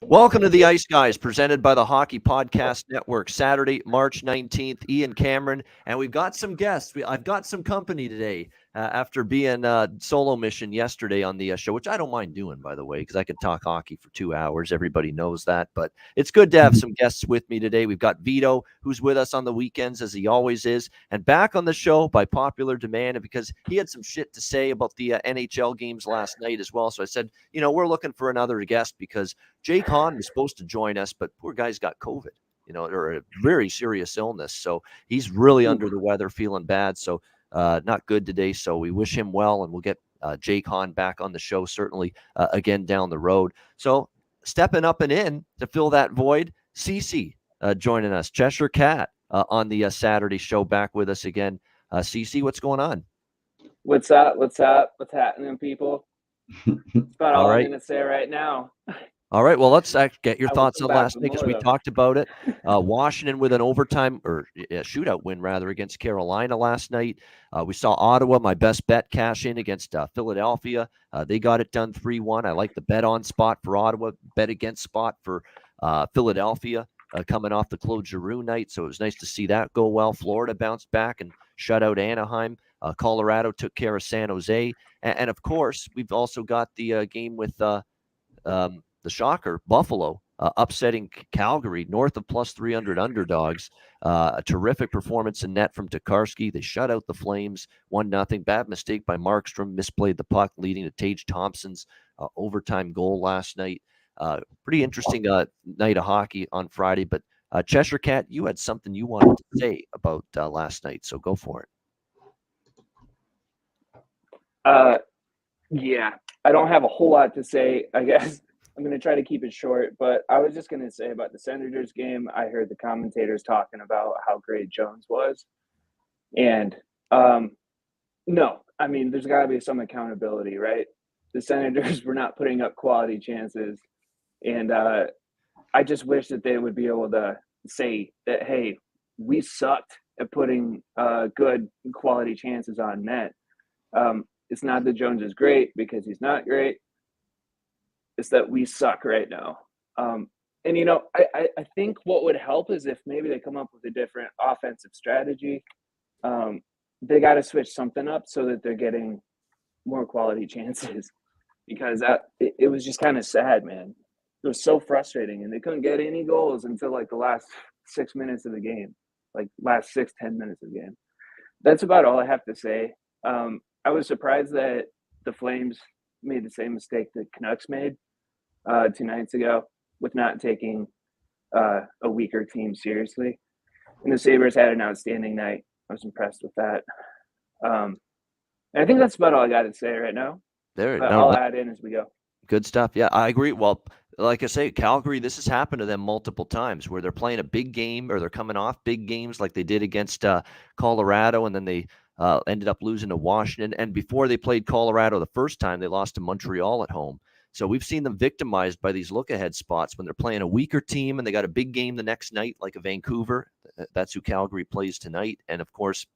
Welcome to the Ice Guys, presented by the Hockey Podcast Network. Saturday, March 19th, Ian Cameron, and we've got some guests. I've got some company today after being solo mission yesterday on the show, which I don't mind doing, by the way, because I could talk hockey for 2 hours. Everybody knows that, but it's good to have some guests with me today. We've got Vito, who's with us on the weekends, as he always is, and back on the show by popular demand, because he had some shit to say about the NHL games last night as well. So I said, we're looking for another guest because Jake Hahn was supposed to join us, but poor guy's got COVID, or a very serious illness. So he's really under the weather, feeling bad. So not good today. So we wish him well, and we'll get Jake Hahn back on the show certainly again down the road. So stepping up and in to fill that void, Cece joining us, Cheshire Cat on the Saturday show, back with us again. Cece, what's going on? What's up? What's happening, people? That's about all I'm going to say right now. All right, well, let's get your thoughts on last night, because we talked about it. Washington with an overtime or shootout win, rather, against Carolina last night. We saw Ottawa, my best bet, cash in against Philadelphia. They got it done 3-1. I like the bet on spot for Ottawa, bet against spot for Philadelphia coming off the Claude Giroux night. So it was nice to see that go well. Florida bounced back and shut out Anaheim. Colorado took care of San Jose. And of course, we've also got the game with the shocker, Buffalo, upsetting Calgary, north of plus 300 underdogs. A terrific performance in net from Tokarski. They shut out the Flames 1-0. Bad mistake by Markstrom. Misplayed the puck, leading to Tage Thompson's overtime goal last night. Pretty interesting night of hockey on Friday. But Cheshire Cat, you had something you wanted to say about last night, so go for it. Yeah, I don't have a whole lot to say, I guess. I'm going to try to keep it short, but I was just going to say about the Senators game, I heard the commentators talking about how great Jones was. And no, I mean, there's got to be some accountability, right? The Senators were not putting up quality chances. And I just wish that they would be able to say that, hey, we sucked at putting good quality chances on net. It's not that Jones is great, because he's not great. Is that we suck right now. And, I think what would help is if maybe they come up with a different offensive strategy. They got to switch something up so that they're getting more quality chances, because it was just kind of sad, man. It was so frustrating, and they couldn't get any goals until like the last 6 minutes of the game, like last 6-10 minutes of the game. That's about all I have to say. I was surprised that the Flames made the same mistake that Canucks made 2 nights ago with not taking a weaker team seriously. And the Sabres had an outstanding night. I was impressed with that. And I think that's about all I got to say right now. I'll add in as we go. Good stuff. Yeah, I agree. Well, like I say, Calgary, this has happened to them multiple times where they're playing a big game, or they're coming off big games like they did against Colorado, and then they ended up losing to Washington. And before they played Colorado the first time, they lost to Montreal at home. So we've seen them victimized by these look-ahead spots when they're playing a weaker team and they got a big game the next night, like a Vancouver. That's who Calgary plays tonight. And, of course,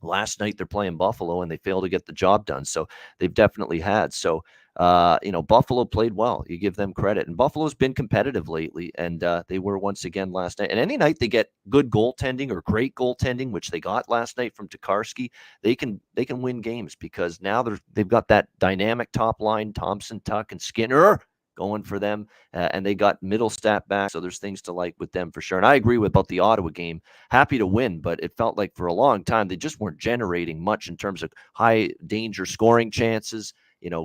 last night they're playing Buffalo, and they failed to get the job done. So they've definitely had. So, Buffalo played well. You give them credit. And Buffalo's been competitive lately, and they were once again last night. And any night they get good goaltending or great goaltending, which they got last night from Tokarski, they can win games, because now they've got that dynamic top line, Thompson, Tuck, and Skinner going for them, and they got Middlestat back, so there's things to like with them for sure. And I agree about the Ottawa game. Happy to win, but it felt like for a long time they just weren't generating much in terms of high danger scoring chances,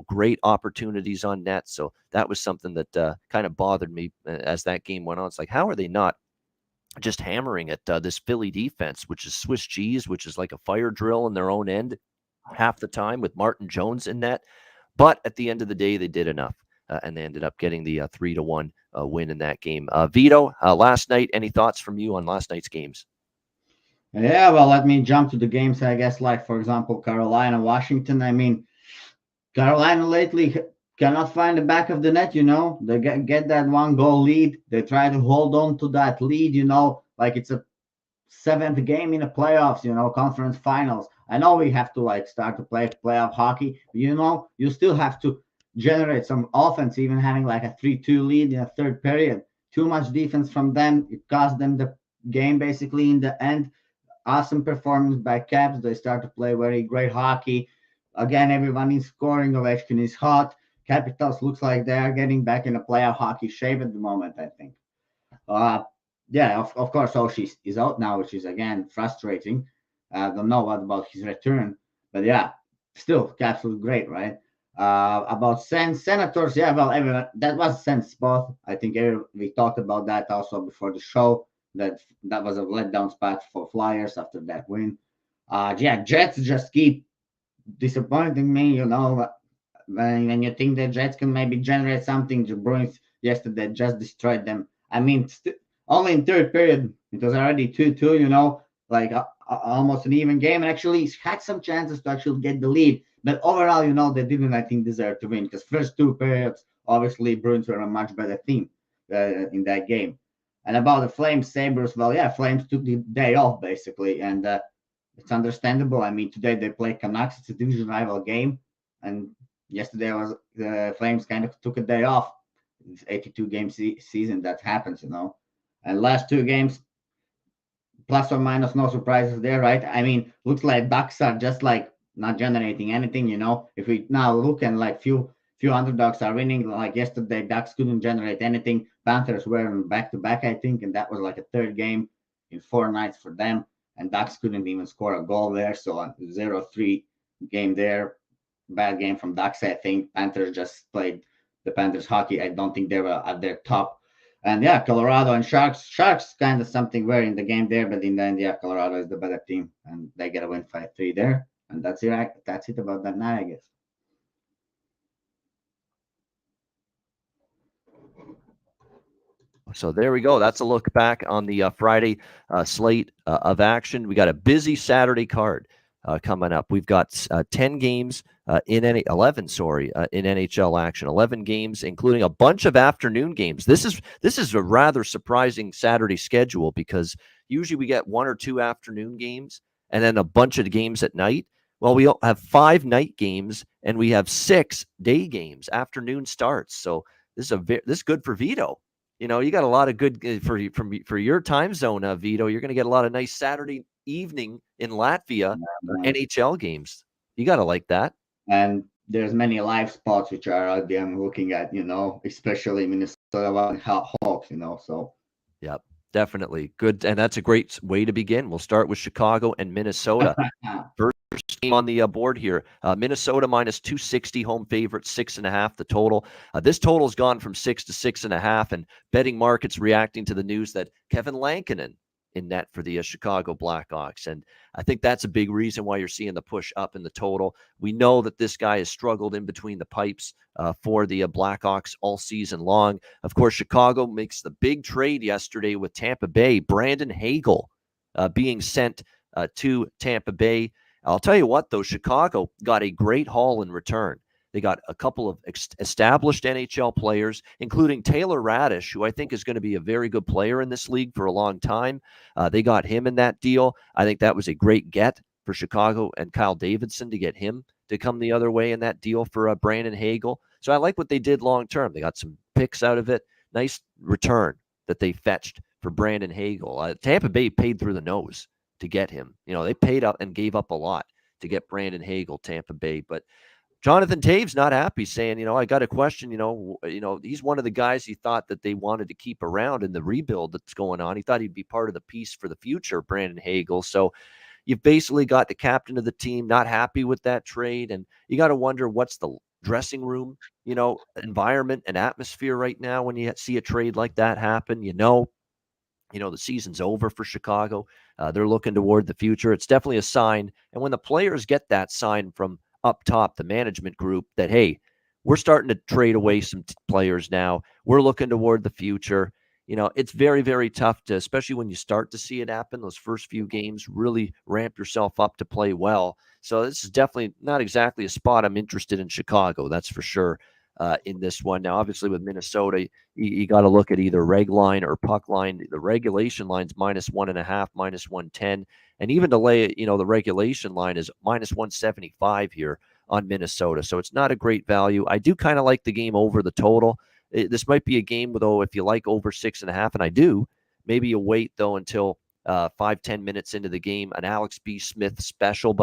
great opportunities on net. So that was something that kind of bothered me as that game went on. It's like, how are they not just hammering at this Philly defense, which is Swiss cheese, which is like a fire drill in their own end half the time with Martin Jones in net? But at the end of the day, they did enough. And they ended up getting the 3-1 win in that game. Vito, last night, any thoughts from you on last night's games? Yeah, well, let me jump to the games, I guess, like, for example, Carolina, Washington. I mean, Carolina lately cannot find the back of the net, They get that 1-goal lead. They try to hold on to that lead, like it's a 7th game in the playoffs, conference finals. I know we have to, start to play playoff hockey. You still have to generate some offense, even having like a 3-2 lead in a third period. Too much defense from them. It cost them the game basically in the end. Awesome performance by Caps. They start to play very great hockey. Again, everyone is scoring. Ovechkin is hot. Capitals looks like they are getting back in a playoff hockey shape at the moment, I think. Yeah, of course, Oshie is out now, which is again frustrating. I don't know what about his return, but yeah, still, Caps look great, right? About Senators, yeah, well, everyone, that was Sens spot. I think we talked about that also before the show. That was a letdown spot for Flyers after that win. Yeah, Jets just keep disappointing me. When you think the Jets can maybe generate something, the Bruins yesterday just destroyed them. I mean, only in third period it was already 2-2. Like almost an even game, and actually had some chances to actually get the lead. But overall, they didn't, I think, deserve to win because first two periods, obviously, Bruins were a much better team in that game. And about the Flames Sabres, well, yeah, Flames took the day off basically, and it's understandable. I mean, today they play Canucks. It's a division rival game, and yesterday was the Flames kind of took a day off. It's 82 game season that happens, And last two games, plus or minus, no surprises there, right? I mean, looks like Ducks are just like not generating anything, If we now look and like few underdogs are winning, like yesterday, Ducks couldn't generate anything. Panthers were back to back, I think, and that was like a third game in 4 nights for them. And Ducks couldn't even score a goal there, so a 0-3 game there. Bad game from Ducks, I think. Panthers just played the Panthers hockey. I don't think they were at their top. And yeah, Colorado and Sharks kind of something were in the game there, but in the end, yeah, Colorado is the better team, and they get a win 5-3 there. And that's it. That's it about that night, I guess. So there we go. That's a look back on the Friday slate of action. We got a busy Saturday card coming up. We've got 10 games in 11 in NHL action. 11 games, including a bunch of afternoon games. This is a rather surprising Saturday schedule because usually we get 1 or 2 afternoon games and then a bunch of games at night. Well, we have 5 night games and we have 6 day games, afternoon starts. So this is good for Vito. You got a lot of good for your time zone, Vito. You're going to get a lot of nice Saturday evening in Latvia NHL games. You got to like that. And there's many live spots which are out there I'm looking at, especially Minnesota Hawks, so. Yep, definitely. Good. And that's a great way to begin. We'll start with Chicago and Minnesota. First game on the board here. Minnesota minus 260, home favorite, 6.5 the total. This total's gone from 6 to 6.5, and betting markets reacting to the news that Kevin Lankinen in net for the Chicago Blackhawks. And I think that's a big reason why you're seeing the push up in the total. We know that this guy has struggled in between the pipes for the Blackhawks all season long. Of course, Chicago makes the big trade yesterday with Tampa Bay. Brandon Hagel being sent to Tampa Bay. I'll tell you what, though, Chicago got a great haul in return. They got a couple of established NHL players, including Taylor Radish, who I think is going to be a very good player in this league for a long time. They got him in that deal. I think that was a great get for Chicago and Kyle Davidson to get him to come the other way in that deal for Brandon Hagel. So I like what they did long term. They got some picks out of it. Nice return that they fetched for Brandon Hagel. Tampa Bay paid through the nose to get him. They paid up and gave up a lot to get Brandon Hagel, Tampa Bay. But Jonathan Taves not happy, saying, I got a question, he's one of the guys he thought that they wanted to keep around in the rebuild that's going on. He thought he'd be part of the piece for the future, Brandon Hagel. So you've basically got the captain of the team not happy with that trade. And you got to wonder what's the dressing room, environment and atmosphere right now when you see a trade like that happen. The season's over for Chicago. They're looking toward the future. It's definitely a sign. And when the players get that sign from up top, the management group, that, hey, we're starting to trade away some players now. We're looking toward the future. It's very, very tough to, especially when you start to see it happen, those first few games, really ramp yourself up to play well. So this is definitely not exactly a spot I'm interested in Chicago. That's for sure. In this one. Now, obviously with Minnesota, you got to look at either reg line or puck line. The regulation line's -1.5, -110. And even to lay, the regulation line is -175 here on Minnesota. So it's not a great value. I do kind of like the game over the total. This might be a game, though, if you like over 6.5, and I do, maybe you wait, though, until 5-10 minutes into the game, an Alex B. Smith special.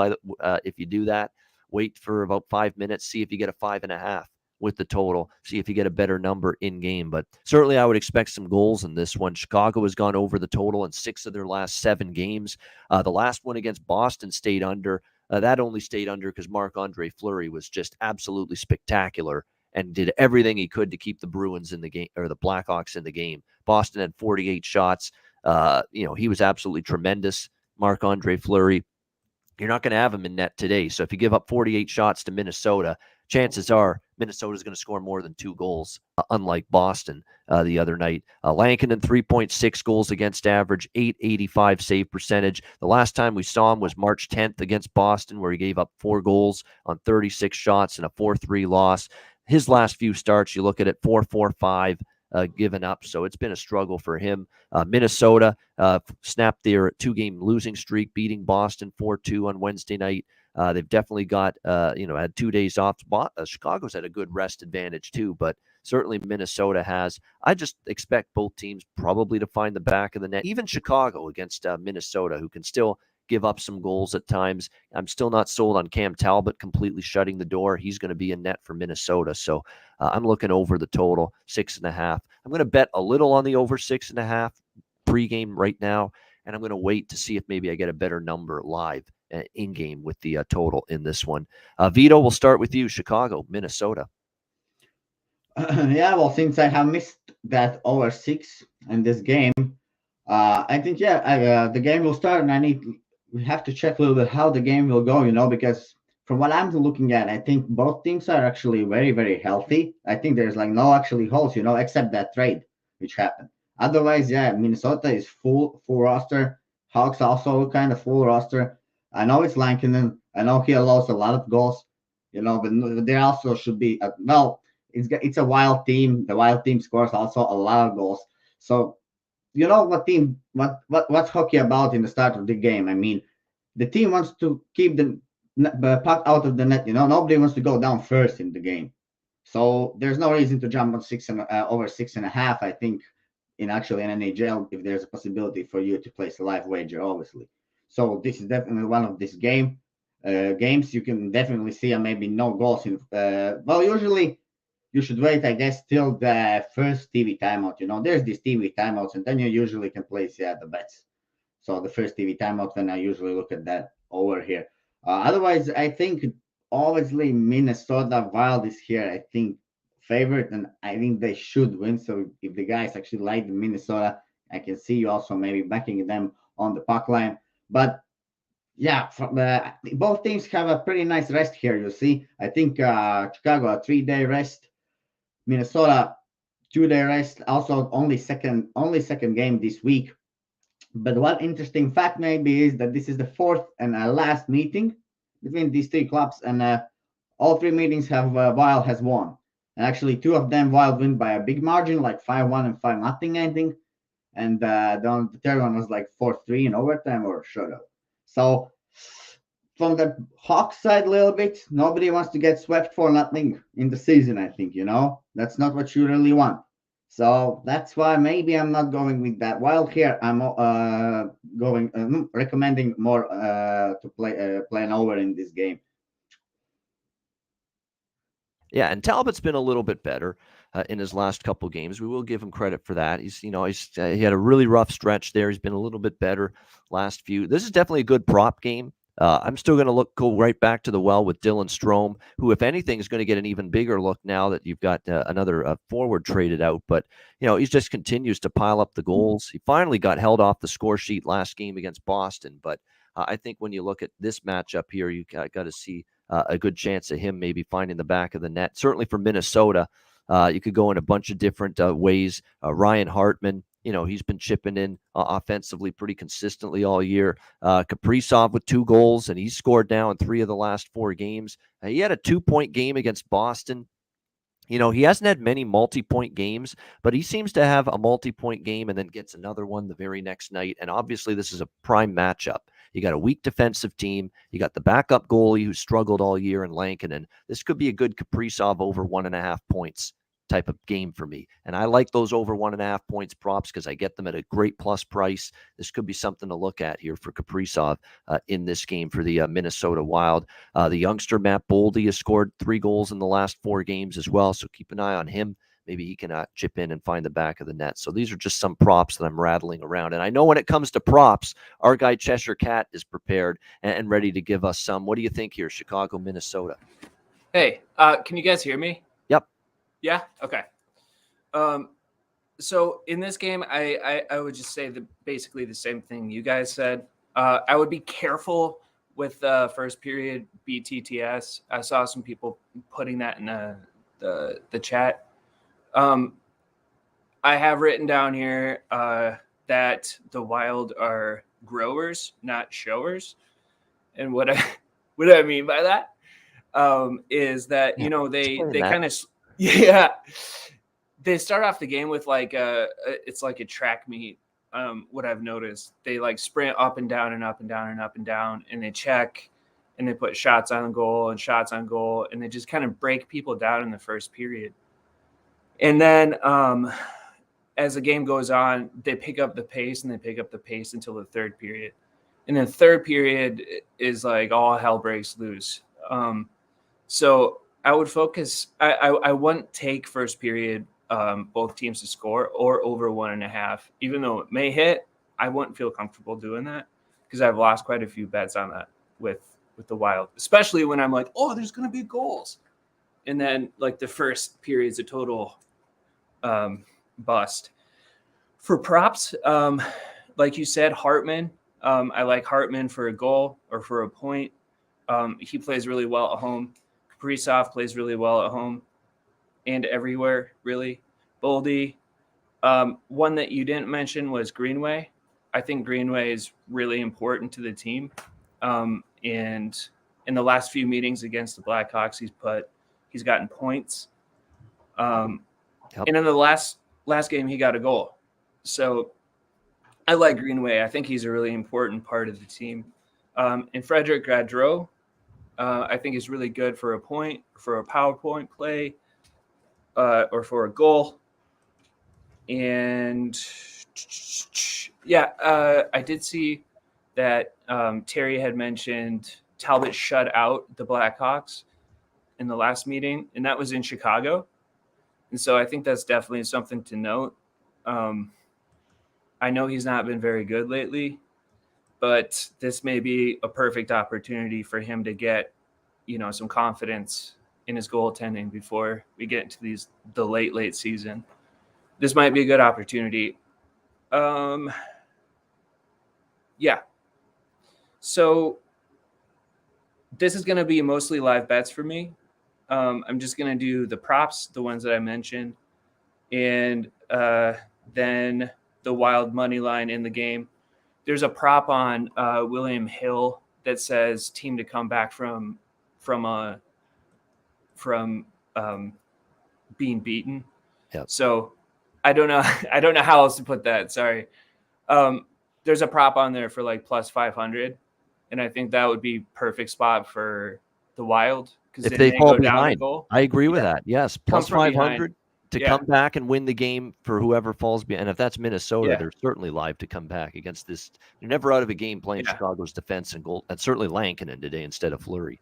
If you do that, wait for about 5 minutes, see if you get a 5.5 with the total, see if you get a better number in game. But certainly I would expect some goals in this one. Chicago has gone over the total in 6 of their last 7 games. The last one against Boston stayed under. That only stayed under because Marc-Andre Fleury was just absolutely spectacular and did everything he could to keep the Bruins in the game, or the Blackhawks in the game. Boston had 48 shots. He was absolutely tremendous, Marc-Andre Fleury. You're not going to have him in net today. So if you give up 48 shots to Minnesota, chances are Minnesota is going to score more than 2 goals, unlike Boston the other night. Lankinen, 3.6 goals against average, .885 save percentage. The last time we saw him was March 10th against Boston, where he gave up 4 goals on 36 shots and a 4-3 loss. His last few starts, you look at it, 4-4-5 given up. So it's been a struggle for him. Minnesota snapped their 2-game losing streak, beating Boston 4-2 on Wednesday night. They've definitely got, had 2 days off. Chicago's had a good rest advantage too, but certainly Minnesota has. I just expect both teams probably to find the back of the net. Even Chicago against Minnesota, who can still give up some goals at times. I'm still not sold on Cam Talbot completely shutting the door. He's going to be in net for Minnesota. So I'm looking over the total, 6.5. I'm going to bet a little on the over 6.5 pregame right now, and I'm going to wait to see if maybe I get a better number live in-game with the total in this one. Vito, we'll start with you. Chicago, Minnesota. Well, since I have missed that over 6 in this game, I think, the game will start, and we have to check a little bit how the game will go, because from what I'm looking at, I think both teams are actually very, very healthy. I think there's no actually holes, except that trade which happened. Otherwise, Minnesota is full roster. Hawks also kind of full roster. I know it's Lankinen. I know he allows a lot of goals, but there also should be it's a wild team. The wild team scores also a lot of goals. So what's hockey about in the start of the game? I mean, the team wants to keep the puck out of the net. Nobody wants to go down first in the game. So there's no reason to jump on over 6.5. I think in NHL, if there's a possibility for you to place a live wager, obviously. So this is definitely one of these games you can definitely see maybe no goals in. Usually you should wait, I guess, till the first TV timeout. There's these TV timeouts, and then you usually can place the bets. So the first TV timeout, then I usually look at that over here. Otherwise, I think obviously Minnesota Wild is here, I think, favorite, and I think they should win. So if the guys actually like Minnesota, I can see you also maybe backing them on the puck line. But both teams have a pretty nice rest here. You see, I think Chicago a 3-day rest, Minnesota 2-day rest. Also, only second game this week. But one interesting fact maybe is that this is the 4th and last meeting between these 3 clubs, and all 3 meetings have Wild has won. And actually, 2 of them Wild win by a big margin, like 5-1 and 5-0, I think. And the third one was like 4-3 in overtime or shutout. So from the Hawks side a little bit, nobody wants to get swept for nothing in the season, I think, That's not what you really want. So that's why maybe I'm not going with that Wild here. I'm recommending more to play an over in this game. Yeah, and Talbot's been a little bit better in his last couple games. We will give him credit for that. He had a really rough stretch there. He's been a little bit better last few. This is definitely a good prop game. I'm still going to go right back to the well with Dylan Strome, who, if anything, is going to get an even bigger look now that you've got another forward traded out. But, he just continues to pile up the goals. He finally got held off the score sheet last game against Boston. But I think when you look at this matchup here, you got to see a good chance of him maybe finding the back of the net. Certainly for Minnesota, you could go in a bunch of different ways. Ryan Hartman, he's been chipping in offensively pretty consistently all year. Kaprizov with 2 goals, and he's scored now in 3 of the last 4 games. He had a 2-point game against Boston. He hasn't had many multi-point games, but he seems to have a multi-point game and then gets another one the very next night. And obviously, this is a prime matchup. You got a weak defensive team. You got the backup goalie who struggled all year in Lankinen. This could be a good Kaprizov over 1.5 points type of game for me. And I like those over 1.5 points props because I get them at a great plus price. This could be something to look at here for Kaprizov in this game for the Minnesota Wild. The youngster Matt Boldy has scored 3 goals in the last 4 games as well, so keep an eye on him. Maybe he can chip in and find the back of the net. So these are just some props that I'm rattling around. And I know when it comes to props, our guy Cheshire Cat is prepared and ready to give us some. What do you think here, Chicago, Minnesota? Hey, can you guys hear me? Yep. Yeah? Okay. So in this game, I would just say basically the same thing you guys said. I would be careful with first period BTTS. I saw some people putting that in the chat. I have written down here that the Wild are growers, not showers. And what I mean by that is that, you know, they kind of, they start off the game with like it's like a track meet. What I've noticed, they like sprint up and down and up and down and up and down, and they check and they put shots on goal and shots on goal, and they just kind of break people down in the first period. And then as the game goes on, they pick up the pace and they pick up the pace until the third period. And the third period is like all hell breaks loose. So I would focus. I wouldn't take first period both teams to score or over 1.5. Even though it may hit, I wouldn't feel comfortable doing that because I've lost quite a few bets on that with the Wild, especially when I'm like, oh, there's going to be goals. And then like the first period's a total bust. For props, like you said, Hartman. I like Hartman for a goal or for a point. He plays really well at home. Kaprizov plays really well at home and everywhere, really. Boldy. One that you didn't mention was Greenway. I think Greenway is really important to the team. And in the last few meetings against the Blackhawks, he's gotten points. And in the last game, he got a goal. So I like Greenway. I think he's a really important part of the team. And Frederick Gaudreau, I think is really good for a point, for a PowerPoint play, or for a goal. And I did see that Terry had mentioned Talbot shut out the Blackhawks in the last meeting, and that was in Chicago. And so I think that's definitely something to note. I know he's not been very good lately, but this may be a perfect opportunity for him to get, some confidence in his goaltending before we get into the late season. This might be a good opportunity. So this is going to be mostly live bets for me. I'm just going to do the props, the ones that I mentioned, and then the Wild money line in the game. There's a prop on William Hill that says team to come back from being beaten. Yep. So I don't know how else to put that. Sorry. There's a prop on there for like plus 500, and I think that would be perfect spot for the Wild because if they fall behind. I agree with that. Yes, plus 500 to come back and win the game for whoever falls behind. And if that's Minnesota, they're certainly live to come back against this. You're never out of a game playing Chicago's defense and goal, and certainly Lankinen today instead of Fleury.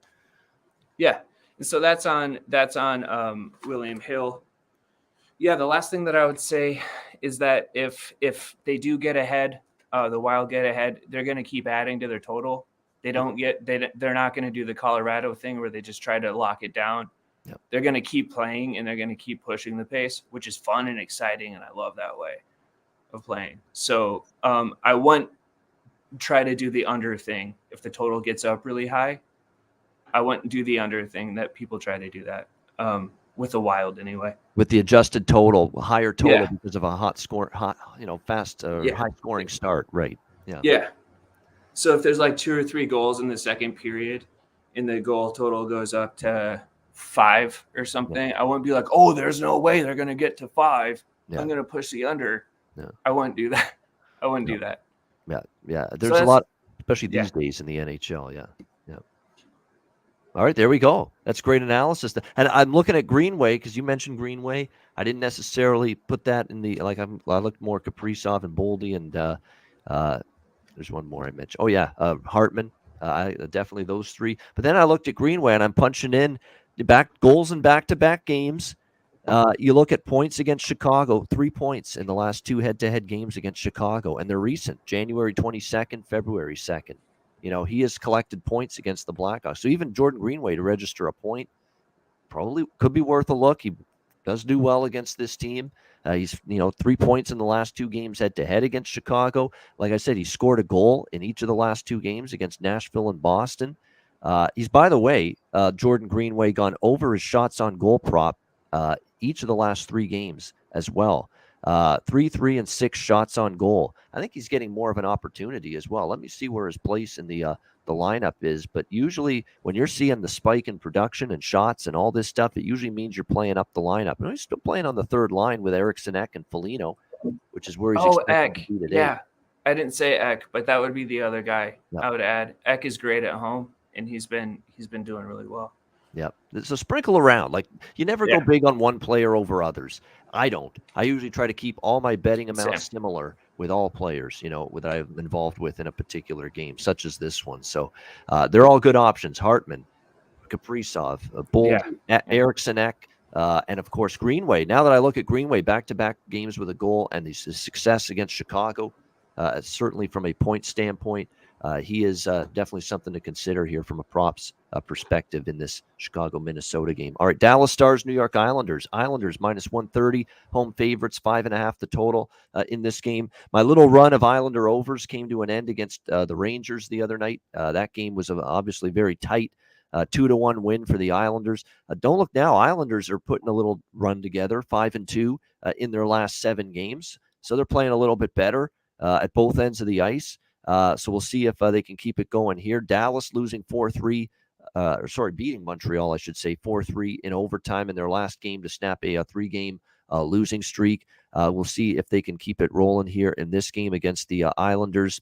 Yeah, and so that's on William Hill. Yeah, the last thing that I would say is that if they do get ahead, the Wild get ahead, they're going to keep adding to their total. They're not going to do the Colorado thing where they just try to lock it down. Yep. They're going to keep playing and they're going to keep pushing the pace, which is fun and exciting, and I love that way of playing. So I won't try to do the under thing. If the total gets up really high, I wouldn't do the under thing that people try to do that with the Wild anyway. With the adjusted total, higher total because of a fast, high scoring start, right? Yeah. Yeah. So if there's like 2 or 3 goals in the second period, and the goal total goes up to 5 or something, I wouldn't be like, oh, there's no way they're going to get to 5. Yeah. I'm going to push the under. Yeah. I wouldn't do that. I wouldn't do that. Yeah. There's a lot. especially these days in the NHL. Yeah. Yeah. All right, there we go. That's great analysis. And I'm looking at Greenway because you mentioned Greenway. I didn't necessarily put that in the I looked more Kaprizov and Boldy and there's one more I mentioned. Oh yeah, Hartman. I definitely those three. But then I looked at Greenway and I'm punching in the back goals in back-to-back games. You look at points against Chicago, 3 points in the last 2 head-to-head games against Chicago, and they're recent, January 22nd, February 2nd. He has collected points against the Blackhawks. So even Jordan Greenway to register a point probably could be worth a look. He does do well against this team. He's 3 points in the last 2 games head-to-head against Chicago. Like I said, he scored a goal in each of the last 2 games against Nashville and Boston. He's, by the way, Jordan Greenway gone over his shots on goal prop each of the last 3 games as well. 3, 3, and 6 shots on goal. I think he's getting more of an opportunity as well. Let me see where his place in the lineup is. But usually when you're seeing the spike in production and shots and all this stuff, it usually means you're playing up the lineup. And he's still playing on the third line with Eriksson, Ek, and Foligno, which is where he's expected to be today. Yeah, I didn't say Ek, but that would be the other guy. Yep. I would add. Ek is great at home, and he's been doing really well. Yep. So sprinkle around. Like you never go big on one player over others. I don't. I usually try to keep all my betting amounts similar with all players, that I'm involved with in a particular game, such as this one. So they're all good options. Hartman, Kaprizov, Bold, Eriksson, Ek, and of course Greenway. Now that I look at Greenway, back-to-back games with a goal and his success against Chicago, certainly from a point standpoint, he is definitely something to consider here from a props perspective in this Chicago-Minnesota game. All right, Dallas Stars, New York Islanders. Islanders minus 130, home favorites, 5.5 the total in this game. My little run of Islander overs came to an end against the Rangers the other night. That game was obviously very tight. 2-1 win for the Islanders. Don't look now. Islanders are putting a little run together, 5-2 in their last 7 games. So they're playing a little bit better at both ends of the ice. So we'll see if they can keep it going here. Dallas losing 4-3, beating Montreal, I should say, 4-3 in overtime in their last game to snap a 3-game losing streak. We'll see if they can keep it rolling here in this game against the Islanders.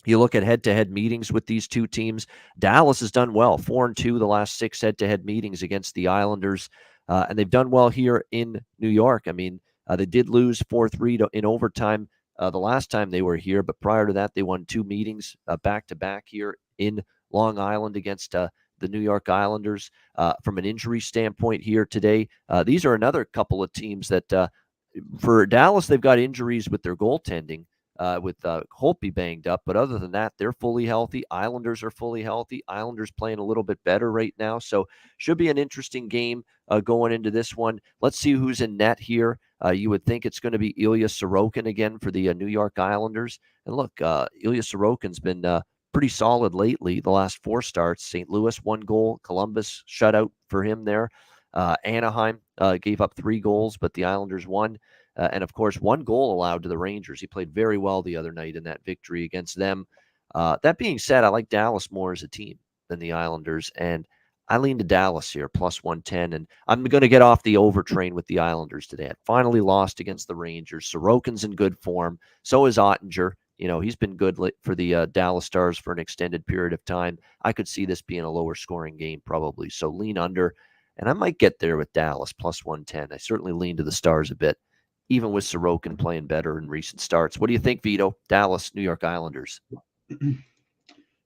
You look at head-to-head meetings with these two teams. Dallas has done well, 4-2 the last 6 head-to-head meetings against the Islanders, and they've done well here in New York. I mean, they did lose 4-3 in overtime the last time they were here, but prior to that, they won 2 meetings back-to-back here in Long Island against the New York Islanders. From an injury standpoint here today, these are another couple of teams that, for Dallas, they've got injuries with their goaltending, with Holtby banged up, but other than that, they're fully healthy. Islanders are fully healthy. Islanders playing a little bit better right now, so should be an interesting game going into this one. Let's see who's in net here. You would think it's going to be Ilya Sorokin again for the New York Islanders. And look, Ilya Sorokin's been pretty solid lately. The last 4 starts, St. Louis 1 goal, Columbus shutout for him there. Anaheim gave up 3 goals, but the Islanders won. And, of course, 1 goal allowed to the Rangers. He played very well the other night in that victory against them. That being said, I like Dallas more as a team than the Islanders, and I lean to Dallas here, plus 110, and I'm going to get off the over train with the Islanders today. I finally lost against the Rangers. Sorokin's in good form. So is Ottinger. He's been good for the Dallas Stars for an extended period of time. I could see this being a lower scoring game probably, so lean under, and I might get there with Dallas, plus 110. I certainly lean to the Stars a bit, even with Sorokin playing better in recent starts. What do you think, Vito? Dallas, New York Islanders.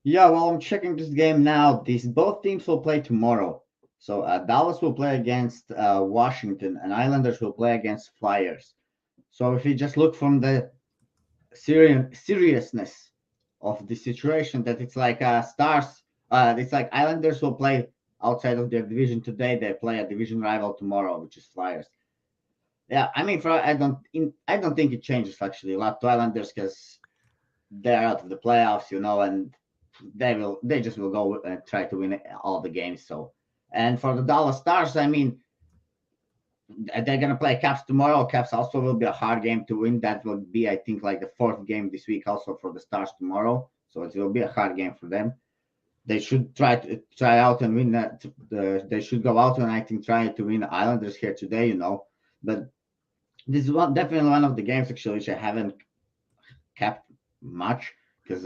Yeah, well, I'm checking this game now. Both teams will play tomorrow. So Dallas will play against Washington, and Islanders will play against Flyers. So if you just look from the seriousness of the situation, that it's like Stars, it's like Islanders will play outside of their division today. They play a division rival tomorrow, which is Flyers. Yeah, I mean, I don't think it changes actually a lot to Islanders because they're out of the playoffs, and they just will go and try to win all the games. So, and for the Dallas Stars, I mean, they're gonna play Caps tomorrow. Caps also will be a hard game to win. That will be, I think, like the 4th game this week, also for the Stars tomorrow. So it will be a hard game for them. They should try out and win that. They should go out and I think try to win the Islanders here today. But this is definitely one of the games actually which I haven't kept much because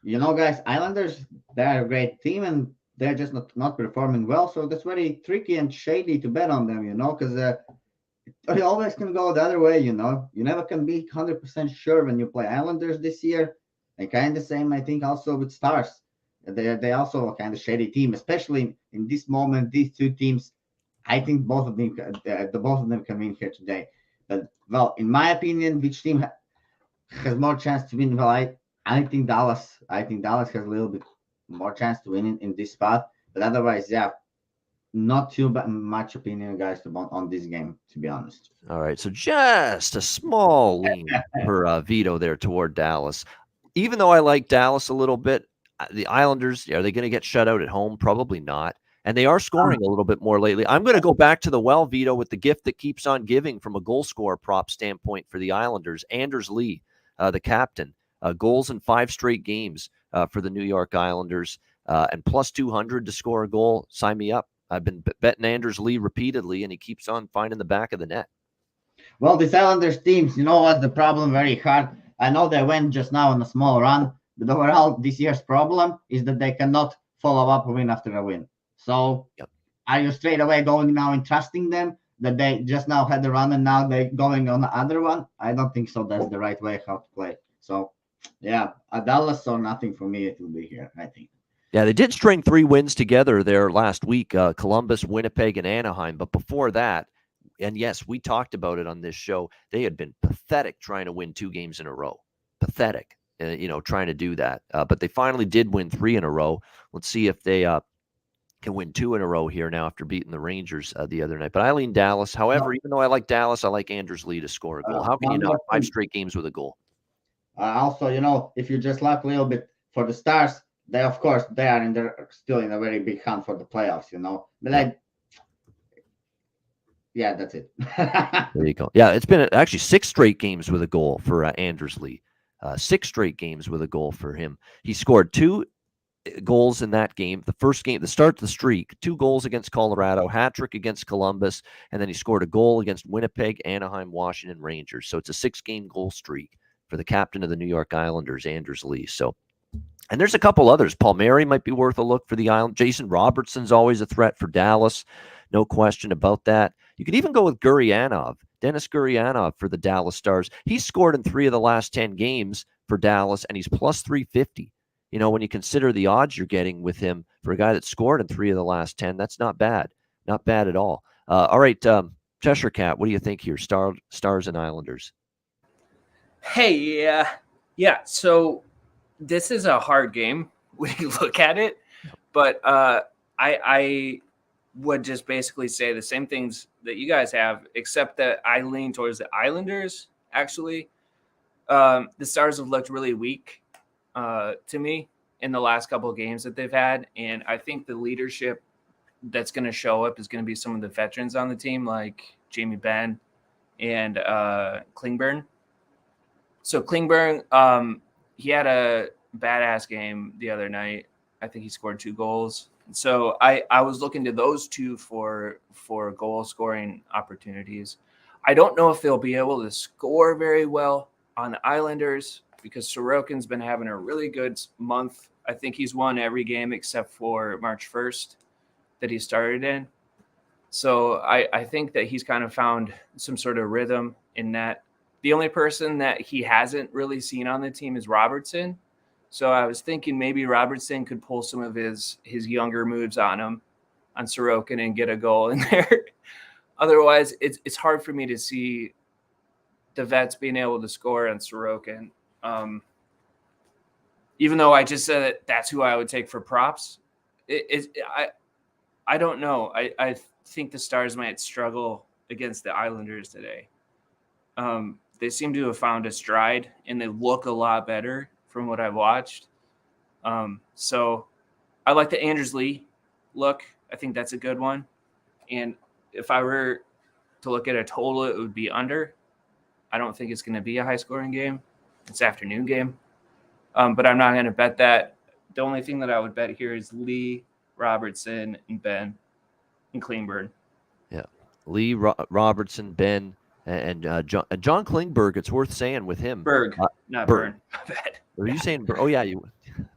you know, guys, Islanders, they're a great team and they're just not performing well. So that's very tricky and shady to bet on them, you know, because it always can go the other way, you know. You never can be 100% sure when you play Islanders this year. And kind of same, I think, also with Stars. They also a kind of shady team, especially in this moment. These two teams, I think both of them can win here today. But well, in my opinion, which team has more chance to win? Well, I think Dallas. I think Dallas has a little bit more chance to win in this spot. But otherwise, yeah, not too much opinion, guys, on this game, to be honest. All right, so just a small lean for Vito there toward Dallas. Even though I like Dallas a little bit, the Islanders, are they going to get shut out at home? Probably not. And they are scoring a little bit more lately. I'm going to go back to the well, Vito, with the gift that keeps on giving from a goal scorer prop standpoint for the Islanders. Anders Lee, the captain, goals in 5 straight games for the New York Islanders, and plus 200 to score a goal. Sign me up. I've been betting Anders Lee repeatedly, and he keeps on finding the back of the net. Well, these Islanders teams, you know what's the problem? Very hard. I know they went just now on a small run, but overall, this year's problem is that they cannot follow up a win after a win. So, Are you straight away going now and trusting them that they just now had the run and now they're going on the other one? I don't think so. That's the right way how to play. So, yeah, a Dallas or nothing for me. It will be here, I think. Yeah, they did string 3 wins together there last week, Columbus, Winnipeg, and Anaheim. But before that, and yes, we talked about it on this show, they had been pathetic trying to win 2 games in a row. Pathetic, trying to do that. But they finally did win 3 in a row. Let's see if they can win 2 in a row here now after beating the Rangers the other night. But I lean Dallas. However, even though I like Dallas, I like Anders Lee to score a goal. How can you not? 5 straight games with a goal. Also, if you just look a little bit for the Stars, they, of course, they're still in a very big hunt for the playoffs, But yeah, that's it. There you go. Yeah, it's been actually 6 straight games with a goal for Anders Lee. 6 straight games with a goal for him. He scored 2 goals in that game. The first game, the start of the streak, 2 goals against Colorado, hat trick against Columbus, and then he scored a goal against Winnipeg, Anaheim, Washington, Rangers. So it's a 6-game goal streak for the captain of the New York Islanders, Anders Lee. So, and there's a couple others. Palmieri might be worth a look for the Island. Jason Robertson's always a threat for Dallas. No question about that. You could even go with Denis Gurianov for the Dallas Stars. He's scored in 3 of the last 10 games for Dallas, and he's plus 350. When you consider the odds you're getting with him for a guy that scored in 3 of the last 10, that's not bad. Not bad at all. All right, Cheshire Cat, what do you think here? Stars and Islanders. Hey, yeah. So this is a hard game when you look at it, but I would just basically say the same things that you guys have, except that I lean towards the Islanders. Actually, the Stars have looked really weak to me in the last couple of games that they've had, and I think the leadership that's going to show up is going to be some of the veterans on the team, like Jamie Benn and Klingberg. So Klingberg, he had a badass game the other night. I think he scored 2 goals. So I was looking to those 2 for goal scoring opportunities. I don't know if they'll be able to score very well on the Islanders because Sorokin's been having a really good month. I think he's won every game except for March 1st that he started in. So I think that he's kind of found some sort of rhythm in that. The only person that he hasn't really seen on the team is Robertson. So I was thinking maybe Robertson could pull some of his younger moves on Sorokin and get a goal in there. Otherwise, it's hard for me to see the vets being able to score on Sorokin. Even though I just said that that's who I would take for props, I don't know. I think the Stars might struggle against the Islanders today. They seem to have found a stride, and they look a lot better from what I've watched. So I like the Anders Lee look. I think that's a good one. And if I were to look at a total, it would be under. I don't think it's going to be a high-scoring game. It's an afternoon game. But I'm not going to bet that. The only thing that I would bet here is Lee, Robertson, and Ben, and Klingberg. Yeah, Lee, Robertson, Ben, and John Klingberg. It's worth saying with him. Not Burn. My bad. Are you saying? Oh yeah,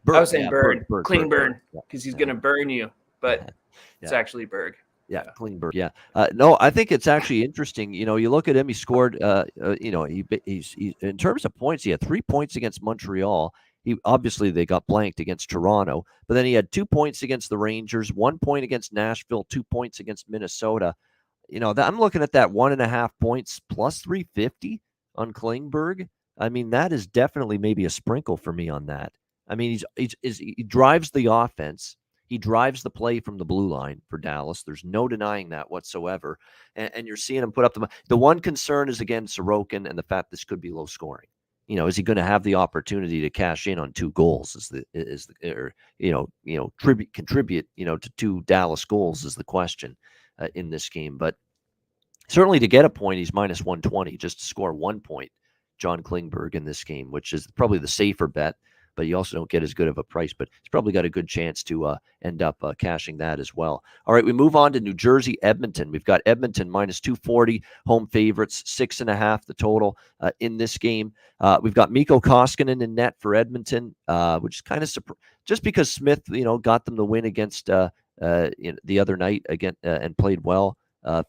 I was saying yeah, burn, Berg, clean burn, yeah, because he's yeah. going to burn you, but it's Yeah. actually Berg. Yeah, Klingberg. Yeah, no, I think it's actually interesting. You know, you look at him; he scored. You know, he's in terms of points, he had 3 points against Montreal. He obviously they got blanked against Toronto, but then he had 2 points against the Rangers, 1 point against Nashville, 2 points against Minnesota. You know, I'm looking at that 1.5 points plus 350 on Klingberg. I mean, that is definitely maybe a sprinkle for me on that. I mean, he drives the offense. He drives the play from the blue line for Dallas. There's no denying that whatsoever. And you're seeing him put up the one concern is again Sorokin and the fact this could be low scoring. You know, is he going to have the opportunity to cash in on 2 goals? Or contribute to 2 Dallas goals is the question in this game. But certainly to get a point, he's minus 120 just to score 1 point. John Klingberg in this game, which is probably the safer bet. But you also don't get as good of a price, but he's probably got a good chance to end up cashing that as well. All right, we move on to New Jersey, Edmonton. We've got Edmonton minus 240, home favorites, 6.5 the total in this game. We've got Mikko Koskinen in net for Edmonton, which is kind of just because Smith, got them the win against the other night again and played well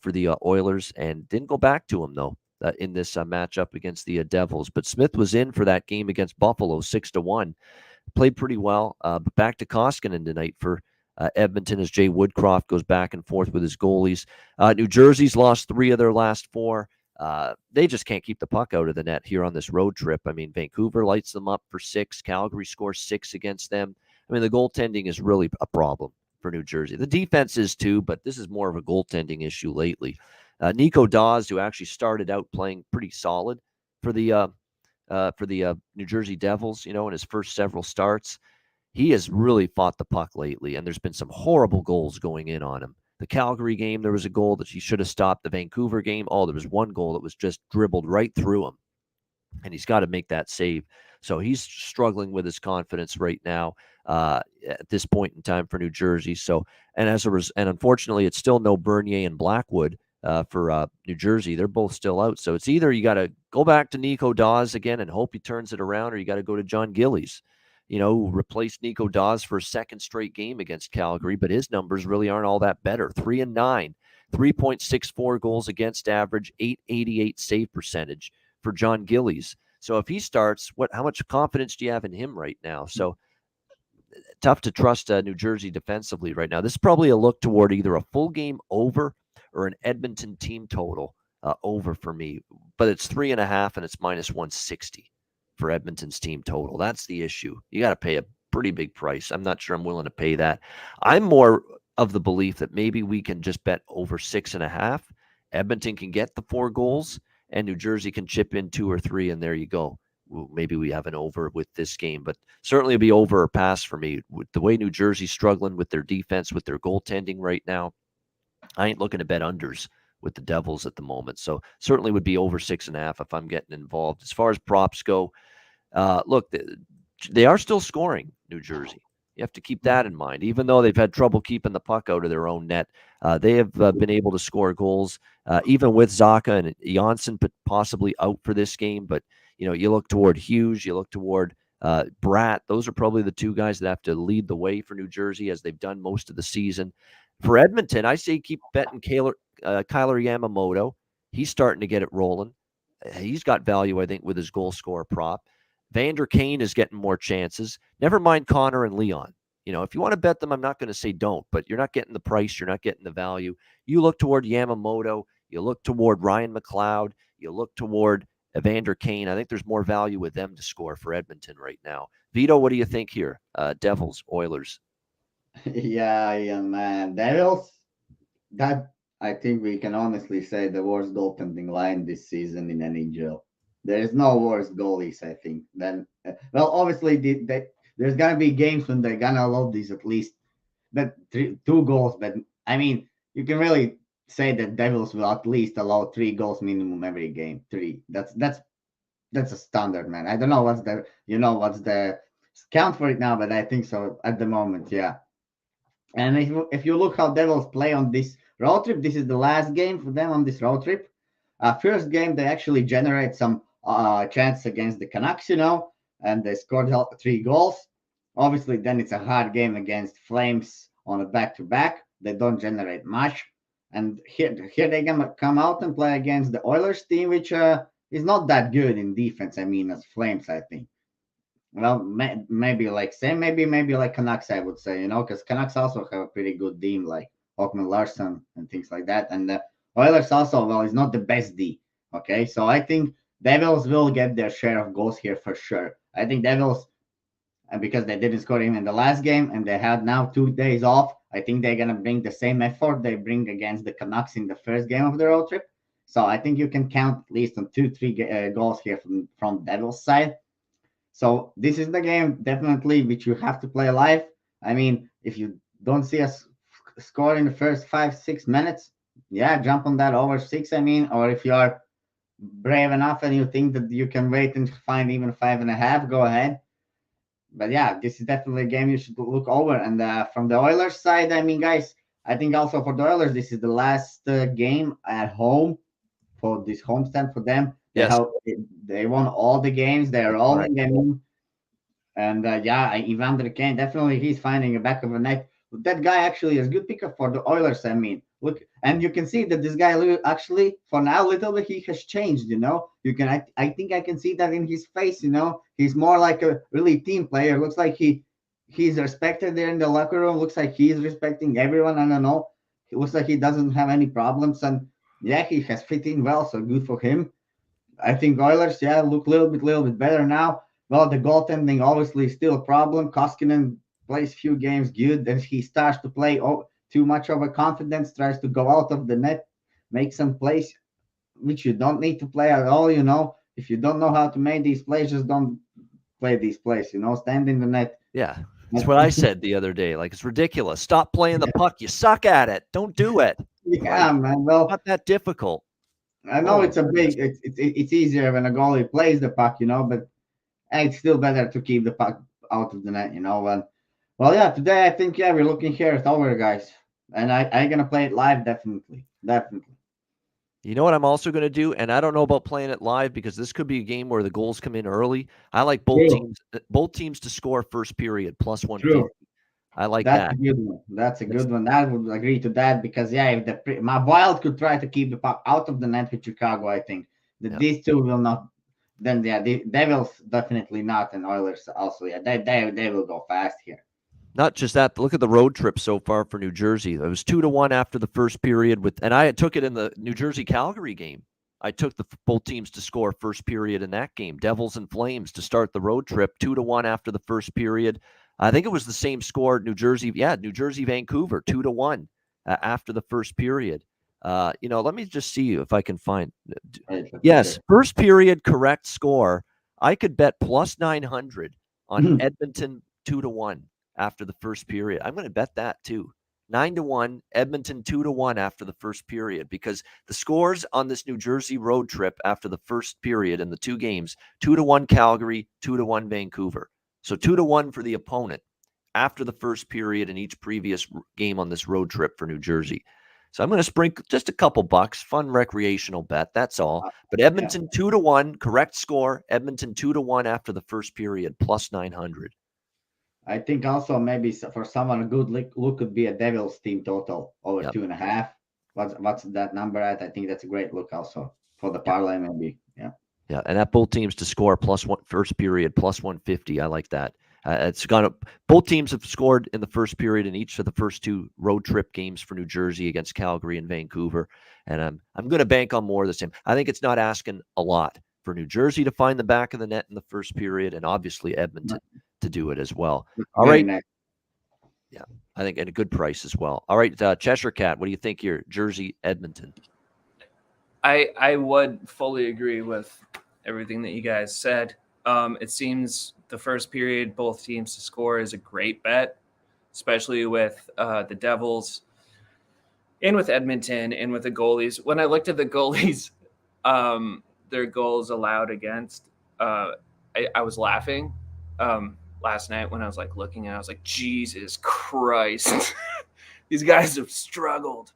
for the Oilers and didn't go back to him though. In this matchup against the Devils. But Smith was in for that game against Buffalo, 6-1. Played pretty well. But back to Koskinen tonight for Edmonton as Jay Woodcroft goes back and forth with his goalies. New Jersey's lost 3 of their last 4. They just can't keep the puck out of the net here on this road trip. I mean, Vancouver lights them up for 6. Calgary scores 6 against them. I mean, the goaltending is really a problem for New Jersey. The defense is too, but this is more of a goaltending issue lately. Nico Daws, who actually started out playing pretty solid for the New Jersey Devils, in his first several starts, he has really fought the puck lately, and there's been some horrible goals going in on him. The Calgary game, there was a goal that he should have stopped. The Vancouver game, there was one goal that was just dribbled right through him, and he's got to make that save. So he's struggling with his confidence right now at this point in time for New Jersey. So, and unfortunately, it's still no Bernier and Blackwood. For New Jersey, they're both still out. So it's either you got to go back to Nico Daws again and hope he turns it around, or you got to go to John Gillies, who replaced Nico Daws for a second straight game against Calgary, but his numbers really aren't all that better. 3-9, 3.64 goals against average, 888 save percentage for John Gillies. So if he starts, how much confidence do you have in him right now? So tough to trust New Jersey defensively right now. This is probably a look toward either a full game over or an Edmonton team total over for me, but it's 3.5 and it's minus 160 for Edmonton's team total. That's the issue. You got to pay a pretty big price. I'm not sure I'm willing to pay that. I'm more of the belief that maybe we can just bet over 6.5. Edmonton can get the 4 goals and New Jersey can chip in 2 or 3, and there you go. Maybe we have an over with this game, but certainly it'll be over or pass for me. With the way New Jersey's struggling with their defense, with their goaltending right now, I ain't looking to bet unders with the Devils at the moment. So certainly would be over 6.5 if I'm getting involved. As far as props go, look, they are still scoring, New Jersey. You have to keep that in mind. Even though they've had trouble keeping the puck out of their own net, they have been able to score goals, even with Zacha and Janssen possibly out for this game. But, you look toward Hughes, you look toward Bratt. Those are probably the 2 guys that have to lead the way for New Jersey as they've done most of the season. For Edmonton, I say keep betting Kyler Yamamoto. He's starting to get it rolling. He's got value, I think, with his goal scorer prop. Vander Kane is getting more chances. Never mind Connor and Leon. If you want to bet them, I'm not going to say don't, but you're not getting the price. You're not getting the value. You look toward Yamamoto. You look toward Ryan McLeod. You look toward Evander Kane. I think there's more value with them to score for Edmonton right now. Vito, what do you think here? Devils, Oilers. Yeah, man. Devils, that I think we can honestly say the worst goaltending line this season in NHL. There is no worse goalies, I think. Then, obviously, there's gonna be games when they're gonna allow these at least, but 2 goals. But I mean, you can really say that Devils will at least allow 3 goals minimum every game. 3. That's a standard, man. I don't know what's the count for it now, but I think so at the moment, yeah. And if you look how Devils play on this road trip, this is the last game for them on this road trip. First game, they actually generate some chance against the Canucks, and they scored 3 goals. Obviously, then it's a hard game against Flames on a back-to-back. They don't generate much. And here they're going to come out and play against the Oilers team, which is not that good in defense, I mean, as Flames, I think. Well, maybe like same, maybe like Canucks, I would say, because Canucks also have a pretty good team, like Hockman Larson and things like that. And the Oilers also, well, is not the best D. Okay, so I think Devils will get their share of goals here for sure. I think Devils, and because they didn't score even in the last game and they had now 2 days off, I think they're gonna bring the same effort they bring against the Canucks in the first game of the road trip. So I think you can count at least on 2-3 goals here from Devils side. So this is the game definitely which you have to play live. I mean, if you don't see us score in the first 5-6 minutes, yeah, jump on that over 6. I mean, or if you are brave enough and you think that you can wait and find even 5.5, go ahead. But yeah, this is definitely a game you should look over. And from the Oilers side, I mean, guys, I think also for the Oilers, this is the last game at home for this homestand for them. Yes. They won all the games. They're rolling. Right. I mean, and Evander Kane, definitely he's finding a back of a net. That guy actually is a good pickup for the Oilers. I mean, look, and you can see that this guy actually, for now, a little bit he has changed. You can, I think I can see that in his face. He's more like a really team player. Looks like he's respected there in the locker room. Looks like he's respecting everyone. I don't know. It looks like he doesn't have any problems, and yeah, he has fit in well. So good for him. I think Oilers, yeah, look a little bit better now. Well, the goaltending obviously is still a problem. Koskinen plays few games good, then he starts to play too much overconfidence, tries to go out of the net, make some plays which you don't need to play at all. If you don't know how to make these plays, just don't play these plays. Stand in the net. Yeah, that's what I said the other day. Like, it's ridiculous. Stop playing the puck. You suck at it. Don't do it. Yeah, man. Well, not that difficult. I know it's it's easier when a goalie plays the puck, but it's still better to keep the puck out of the net, Well, yeah, today I think, we're looking here at over, guys. And I'm going to play it live, definitely. Definitely. You know what I'm also going to do? And I don't know about playing it live because this could be a game where the goals come in early. I like both teams to score first period plus 150. True. I like that. That's a good one. That's a good one. I would agree to that because, if my Wild could try to keep the puck out of the net with Chicago, I think that these two will not. Then, the Devils definitely not, and Oilers also. Yeah, they will go fast here. Not just that. Look at the road trip so far for New Jersey. It was 2-1 after the first period and I took it in the New Jersey Calgary game. I took both teams to score first period in that game. Devils and Flames to start the road trip 2-1 after the first period. I think it was the same score. New Jersey, Vancouver 2-1 after the first period. Let me just see if I can find. Yes, first period correct score. I could bet plus 900 on Edmonton 2-1 after the first period. I'm going to bet that too. 9-1, Edmonton 2-1 after the first period, because the scores on this New Jersey road trip after the first period in the two games, 2-1 Calgary, 2-1 Vancouver. So 2-1 for the opponent after the first period in each previous game on this road trip for New Jersey. So I'm going to sprinkle just a couple bucks, fun recreational bet. That's all. But Edmonton 2-1, correct score. Edmonton 2-1 after the first period, plus 900. I think also maybe for someone a good look could be a Devils team total over 2.5. What's that number at? I think that's a great look also for the parlay maybe. Yeah. Yeah, and at both teams to score plus one first period, plus 150. I like that. It's gone up. Both teams have scored in the first period in each of the first two road trip games for New Jersey against Calgary and Vancouver. And I'm going to bank on more this time. I think it's not asking a lot for New Jersey to find the back of the net in the first period, and obviously Edmonton to do it as well. All right. Yeah, I think at a good price as well. All right, Cheshire Cat, what do you think here? Jersey, Edmonton. I would fully agree with everything that you guys said. It seems the first period, both teams to score is a great bet, especially with the Devils and with Edmonton and with the goalies. When I looked at the goalies, their goals allowed against, I was laughing last night when I was like looking and I was like, Jesus Christ, these guys have struggled.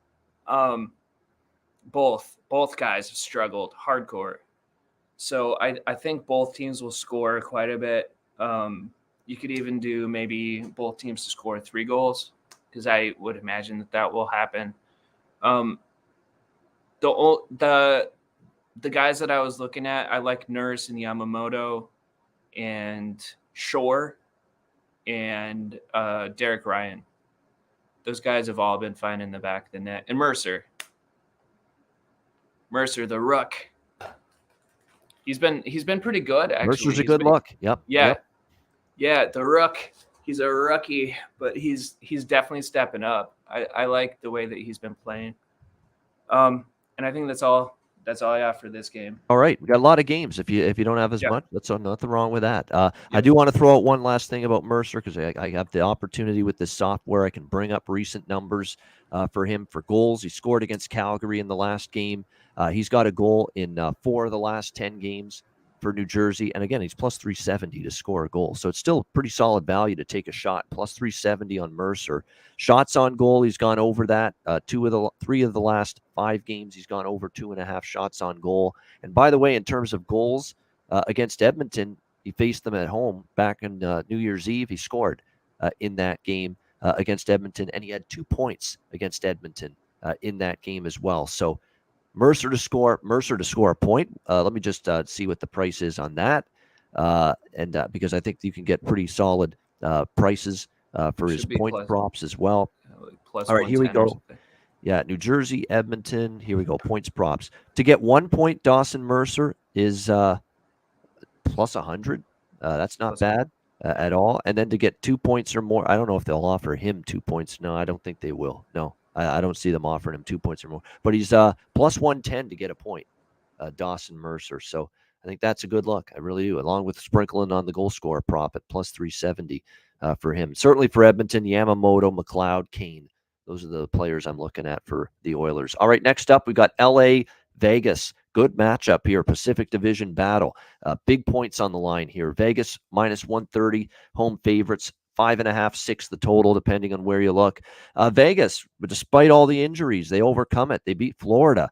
Both guys have struggled hardcore. So I think both teams will score quite a bit. You could even do maybe both teams to score 3 goals, because I would imagine that will happen. The guys that I was looking at, I like Nurse and Yamamoto and Shore and Derek Ryan. Those guys have all been fine in the back of the net. And Mercer, the Rook. He's been pretty good, actually. Mercer's a good look. Yep. Yeah. Yep. Yeah, the Rook. He's a rookie, but he's definitely stepping up. I like the way that he's been playing. And I think that's all I have for this game. All right, we got a lot of games. If you don't have as Yep. much, that's nothing wrong with that. I do want to throw out one last thing about Mercer, because I have the opportunity with this software. I can bring up recent numbers for him for goals. He scored against Calgary in the last game. He's got a goal in 4 of the last 10 games for New Jersey, and again, he's plus 370 to score a goal. So it's still pretty solid value to take a shot. Plus 370 on Mercer. Shots on goal, he's gone over that. 3 of the last 5 games, he's gone over 2.5 shots on goal. And by the way, in terms of goals against Edmonton, he faced them at home back in New Year's Eve. He scored in that game against Edmonton, and he had 2 points against Edmonton in that game as well. So Mercer to score a point. Let me just see what the price is on that, and because I think you can get pretty solid prices for his point props as well. Plus all right, here we go. Yeah, New Jersey, Edmonton. Here we go. Points props. To get 1 point, Dawson Mercer is plus 100. That's not bad at all. And then to get 2 points or more, I don't know if they'll offer him 2 points. No, I don't think they will. No. I don't see them offering him 2 points or more. But he's plus 110 to get a point, Dawson Mercer. So I think that's a good look. I really do, along with sprinkling on the goal scorer prop at plus 370 for him. Certainly for Edmonton, Yamamoto, McLeod, Kane. Those are the players I'm looking at for the Oilers. All right, next up, we got L.A., Vegas. Good matchup here, Pacific Division battle. Big points on the line here. Vegas minus 130, home favorites. 5.5, 6 the total, depending on where you look. Vegas, despite all the injuries, they overcome it. They beat Florida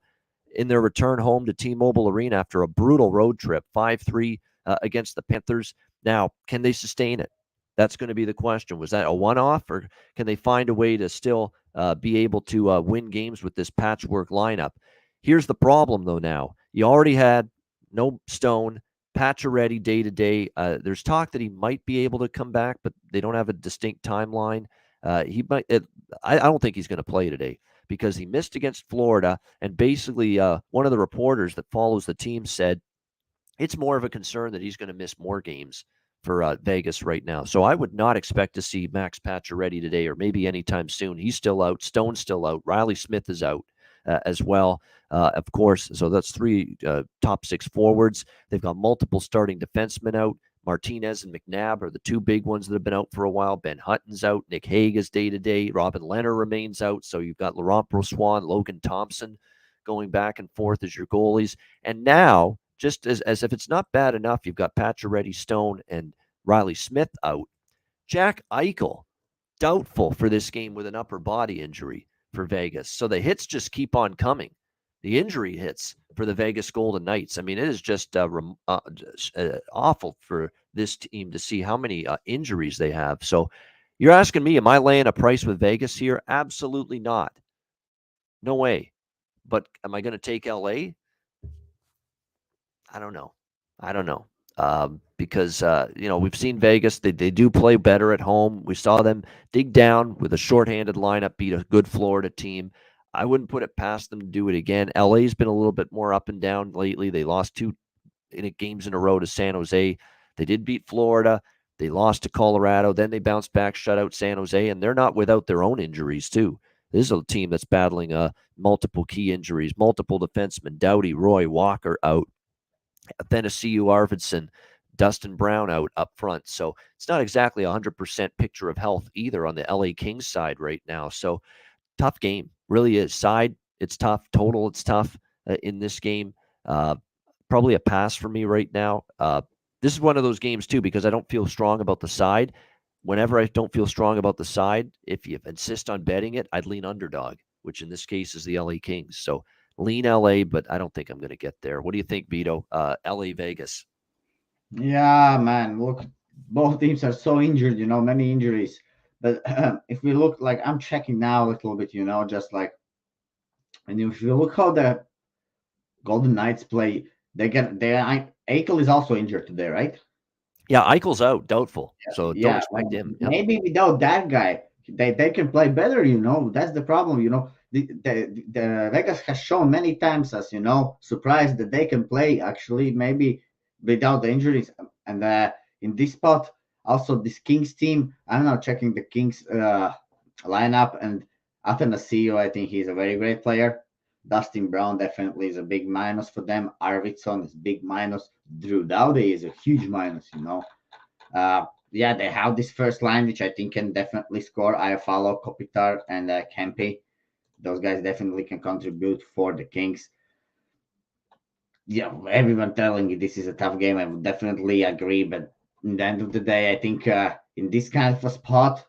in their return home to T-Mobile Arena after a brutal road trip, 5-3 against the Panthers. Now, can they sustain it? That's going to be the question. Was that a one-off, or can they find a way to still be able to win games with this patchwork lineup? Here's the problem, though, now. You already had no Stone, Pacioretty day-to-day. There's talk that he might be able to come back, but they don't have a distinct timeline. He might. I don't think he's going to play today because he missed against Florida, and basically one of the reporters that follows the team said it's more of a concern that he's going to miss more games for Vegas right now. So I would not expect to see Max Pacioretty today or maybe anytime soon. He's still out. Stone's still out. Riley Smith is out as well. Of course, so that's 3 top 6 forwards. They've got multiple starting defensemen out. Martinez and McNabb are the 2 big ones that have been out for a while. Ben Hutton's out. Nick Hague is day-to-day. Robin Lehner remains out. So you've got Laurent Brossoit, Logan Thompson going back and forth as your goalies. And now, just as if it's not bad enough, you've got Pacioretty, Stone, and Riley Smith out. Jack Eichel, doubtful for this game with an upper body injury for Vegas. So the hits just keep on coming. The injury hits for the Vegas Golden Knights. I mean, it is just awful for this team to see how many injuries they have. So you're asking me, am I laying a price with Vegas here? Absolutely not. No way. But am I going to take LA? I don't know. Because, we've seen Vegas. They do play better at home. We saw them dig down with a shorthanded lineup, beat a good Florida team. I wouldn't put it past them to do it again. LA's been a little bit more up and down lately. They lost 2 games in a row to San Jose. They did beat Florida. They lost to Colorado. Then they bounced back, shut out San Jose, and they're not without their own injuries too. This is a team that's battling multiple key injuries, multiple defensemen, Doughty, Roy, Walker out. Tennessee, Arvidsson, Dustin Brown out up front. So it's not exactly 100% picture of health either on the LA Kings side right now. So tough game, really is. Side, it's tough. Total, it's tough in this game. Probably a pass for me right now. This is one of those games too, because I don't feel strong about the side. Whenever I don't feel strong about the side, if you insist on betting it, I'd lean underdog, which in this case is the LA Kings. So lean LA, but I don't think I'm going to get there. What do you think, Vito? LA, Vegas. Yeah, man. Look, both teams are so injured, many injuries. But if we look, like, I'm checking now a little bit, just like, and if you look how the Golden Knights play, Eichel is also injured today, right? Yeah, Eichel's out, doubtful. So don't Yeah, expect him. Yep. maybe without that guy, they can play better. That's the problem. The Vegas has shown many times as surprised that they can play actually maybe without the injuries. And in this spot, also this Kings team, I'm now checking the Kings lineup, and Athanasio, I think he's a very great player. Dustin Brown definitely is a big minus for them. Arvidsson is big minus. Drew Doughty is a huge minus. Yeah, they have this first line, which I think can definitely score. Iafallo, Kopitar, and Kempe. Those guys definitely can contribute for the Kings. Yeah, everyone telling you this is a tough game. I would definitely agree. But in the end of the day, I think in this kind of a spot,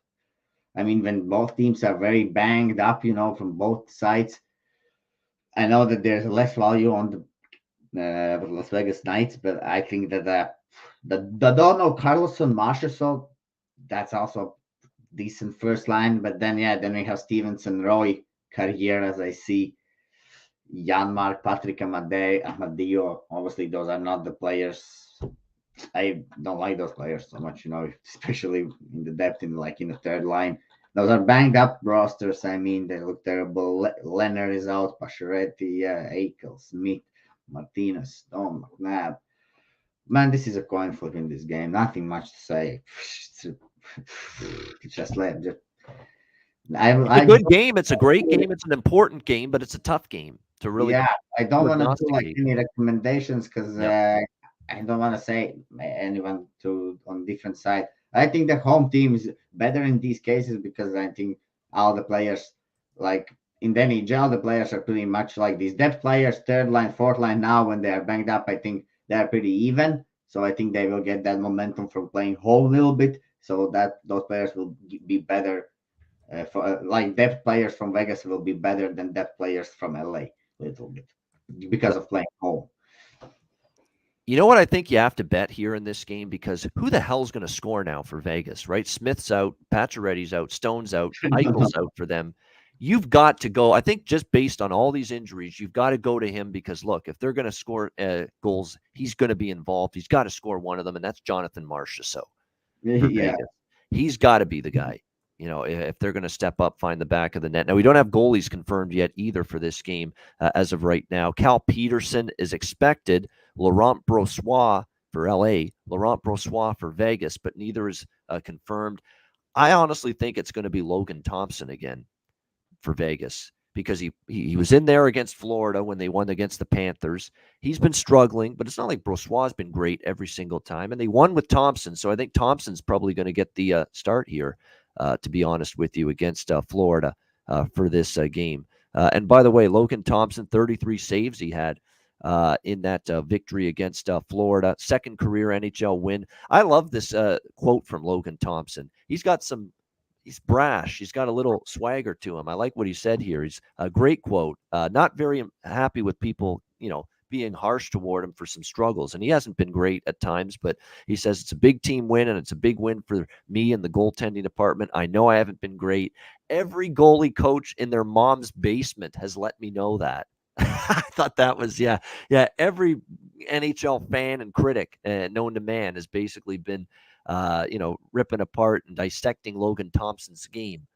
I mean, when both teams are very banged up, from both sides, I know that there's less value on the Las Vegas Knights, but I think that the Dono, Carlson, Marchessault, that's also decent first line. But then we have Stevenson, Roy, Carrier, as I see, Janmark, Patrick Amadio. Obviously, those are not the players. I don't like those players so much, especially in the depth in the third line. Those are banged up rosters. I mean, they look terrible. Leonard is out, Pacioretty, Eichel, Smith, Martinez, Stone, McNabb. Man, this is a coin flip in this game. Nothing much to say. Just let. Just, It's a good game. It's a great game. It's an important game, but it's a tough game to really. Yeah, I don't want to do prognosticate. any recommendations because Yep. I don't want to say anyone on different side. I think the home team is better in these cases because I think all the players, like in the NHL, the players are pretty much like these depth players, third line, fourth line. Now, when they are banged up, I think they are pretty even. So I think they will get that momentum from playing home a little bit, so that those players will be better. Like depth players from Vegas will be better than depth players from LA a little bit because of playing home. You know what I think you have to bet here in this game, because who the hell's going to score now for Vegas, right? Smith's out, Pacioretty's out, Stone's out, Eichel's out for them. You've got to go. I think just based on all these injuries, you've got to go to him because, look, if they're going to score goals, he's going to be involved. He's got to score one of them, and that's Jonathan Marchessault for Vegas. He's got to be the guy. If they're going to step up, find the back of the net. Now, we don't have goalies confirmed yet either for this game as of right now. Cal Peterson is expected. Laurent Brossoit for LA, Laurent Brossoit for Vegas, but neither is confirmed. I honestly think it's going to be Logan Thompson again for Vegas because he was in there against Florida when they won against the Panthers. He's been struggling, but it's not like Brossoit's been great every single time, and they won with Thompson, so I think Thompson's probably going to get the start here, to be honest with you, against Florida for this game. And by the way, Logan Thompson, 33 saves he had in that victory against Florida. Second career NHL win. I love this quote from Logan Thompson. He's brash. He's got a little swagger to him. I like what he said here. He's a great quote. Not very happy with people, being harsh toward him for some struggles. And he hasn't been great at times, but he says it's a big team win and it's a big win for me and the goaltending department. I know I haven't been great. Every goalie coach in their mom's basement has let me know that. I thought that was, every NHL fan and critic known to man has basically been, ripping apart and dissecting Logan Thompson's game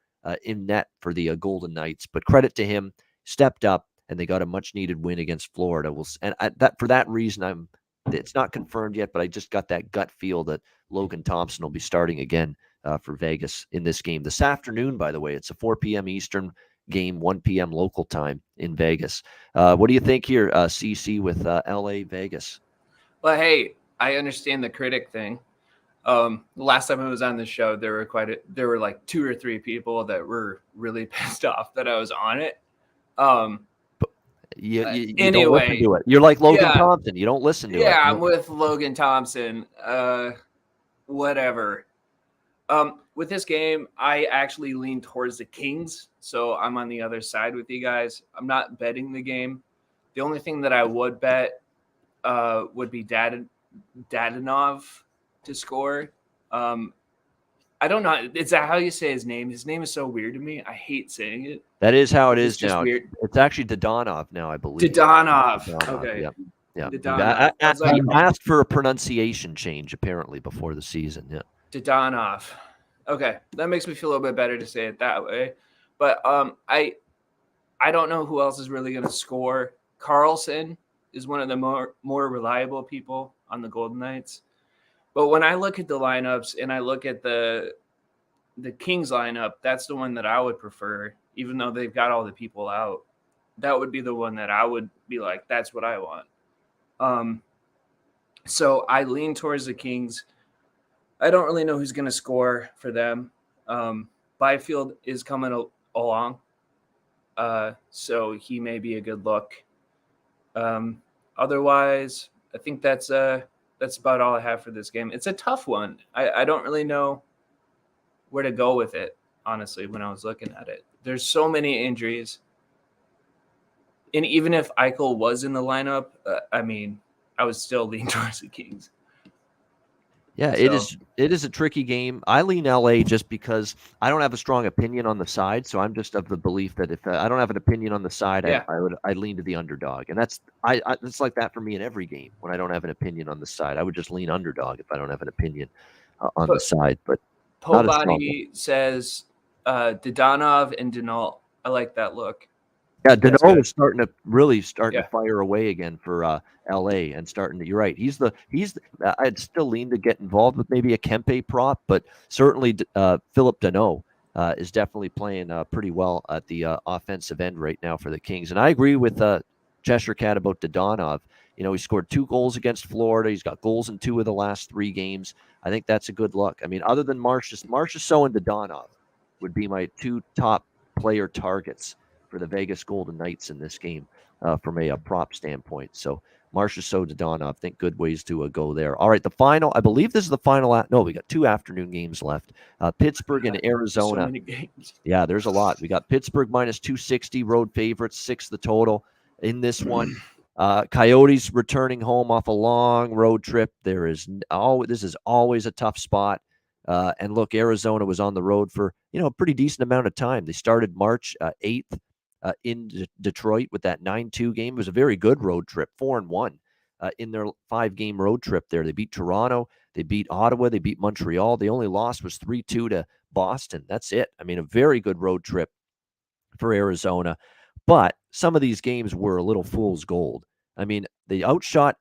in net for the Golden Knights. But credit to him, stepped up, and they got a much-needed win against Florida. For that reason, it's not confirmed yet, but I just got that gut feel that Logan Thompson will be starting again for Vegas in this game this afternoon. By the way, it's a 4 p.m. Eastern game, 1 p.m. local time in Vegas. What do you think here, CC, with LA Vegas? Well, hey, I understand the critic thing. The last time I was on the show, there were like 2 or 3 people that were really pissed off that I was on it. You anyway, don't listen to it. You're like Logan Thompson. You don't listen to it. Yeah, I'm with Logan Thompson. Whatever. With this game, I actually lean towards the Kings, so I'm on the other side with you guys. I'm not betting the game. The only thing that I would bet would be Dadonov to score. I don't know. Is that how you say his name? His name is so weird to me. I hate saying it. That is how it It's is just now. weird. It's actually Dodonov now, I believe. Dodonov. Dodonov, Okay. Yeah. Yeah. Dodonov. I was like, He asked for a pronunciation change apparently before the season. Yeah. Dodonov. Okay, that makes me feel a little bit better to say it that way. But I don't know who else is really going to score. Carlson is one of the more reliable people on the Golden Knights. But when I look at the lineups and I look at the Kings lineup, that's the one that I would prefer, even though they've got all the people out. That would be the one that I would be like, that's what I want. So I lean towards the Kings. I don't really know who's going to score for them. Byfield is coming along, so he may be a good look. Otherwise, I think that's about all I have for this game. It's a tough one. I don't really know where to go with it, honestly, when I was looking at it. There's so many injuries. And even if Eichel was in the lineup, I would still lean towards the Kings. Yeah, it is a tricky game. I lean LA just because I don't have a strong opinion on the side, so I'm just of the belief that if I don't have an opinion on the side, Yeah. I lean to the underdog, and it's like that for me in every game when I don't have an opinion on the side. I would just lean underdog if I don't have an opinion on the side. But Body says Dodonov and Denault. I like that look. Yeah, Denault is starting to Yeah. fire away again for LA and starting to. You're right. I'd still lean to get involved with maybe a Kempe prop, but certainly Philip Denault is definitely playing pretty well at the offensive end right now for the Kings. And I agree with Cheshire Cat about Dodonov. You know, he scored 2 goals against Florida. He's got goals in 2 of the last 3 games. I think that's a good look. I mean, other than Marchessault and Dodonov would be my 2 top player targets for the Vegas Golden Knights in this game from a prop standpoint. So Marchessault, Dodonov, I think good ways to go there. All right, the final, I believe this is the final. No, we got 2 afternoon games left. Pittsburgh and Arizona. So many games. Yeah, there's a lot. We got Pittsburgh minus 260, road favorites, 6 the total in this one. Coyotes returning home off a long road trip. This is always a tough spot. And look, Arizona was on the road for a pretty decent amount of time. They started March 8th in Detroit with that 9-2 game. It was a very good road trip, 4-1 in their 5-game road trip there. They beat Toronto, they beat Ottawa, they beat Montreal. The only loss was 3-2 to Boston. That's it. I mean, a very good road trip for Arizona. But some of these games were a little fool's gold. I mean, they outshot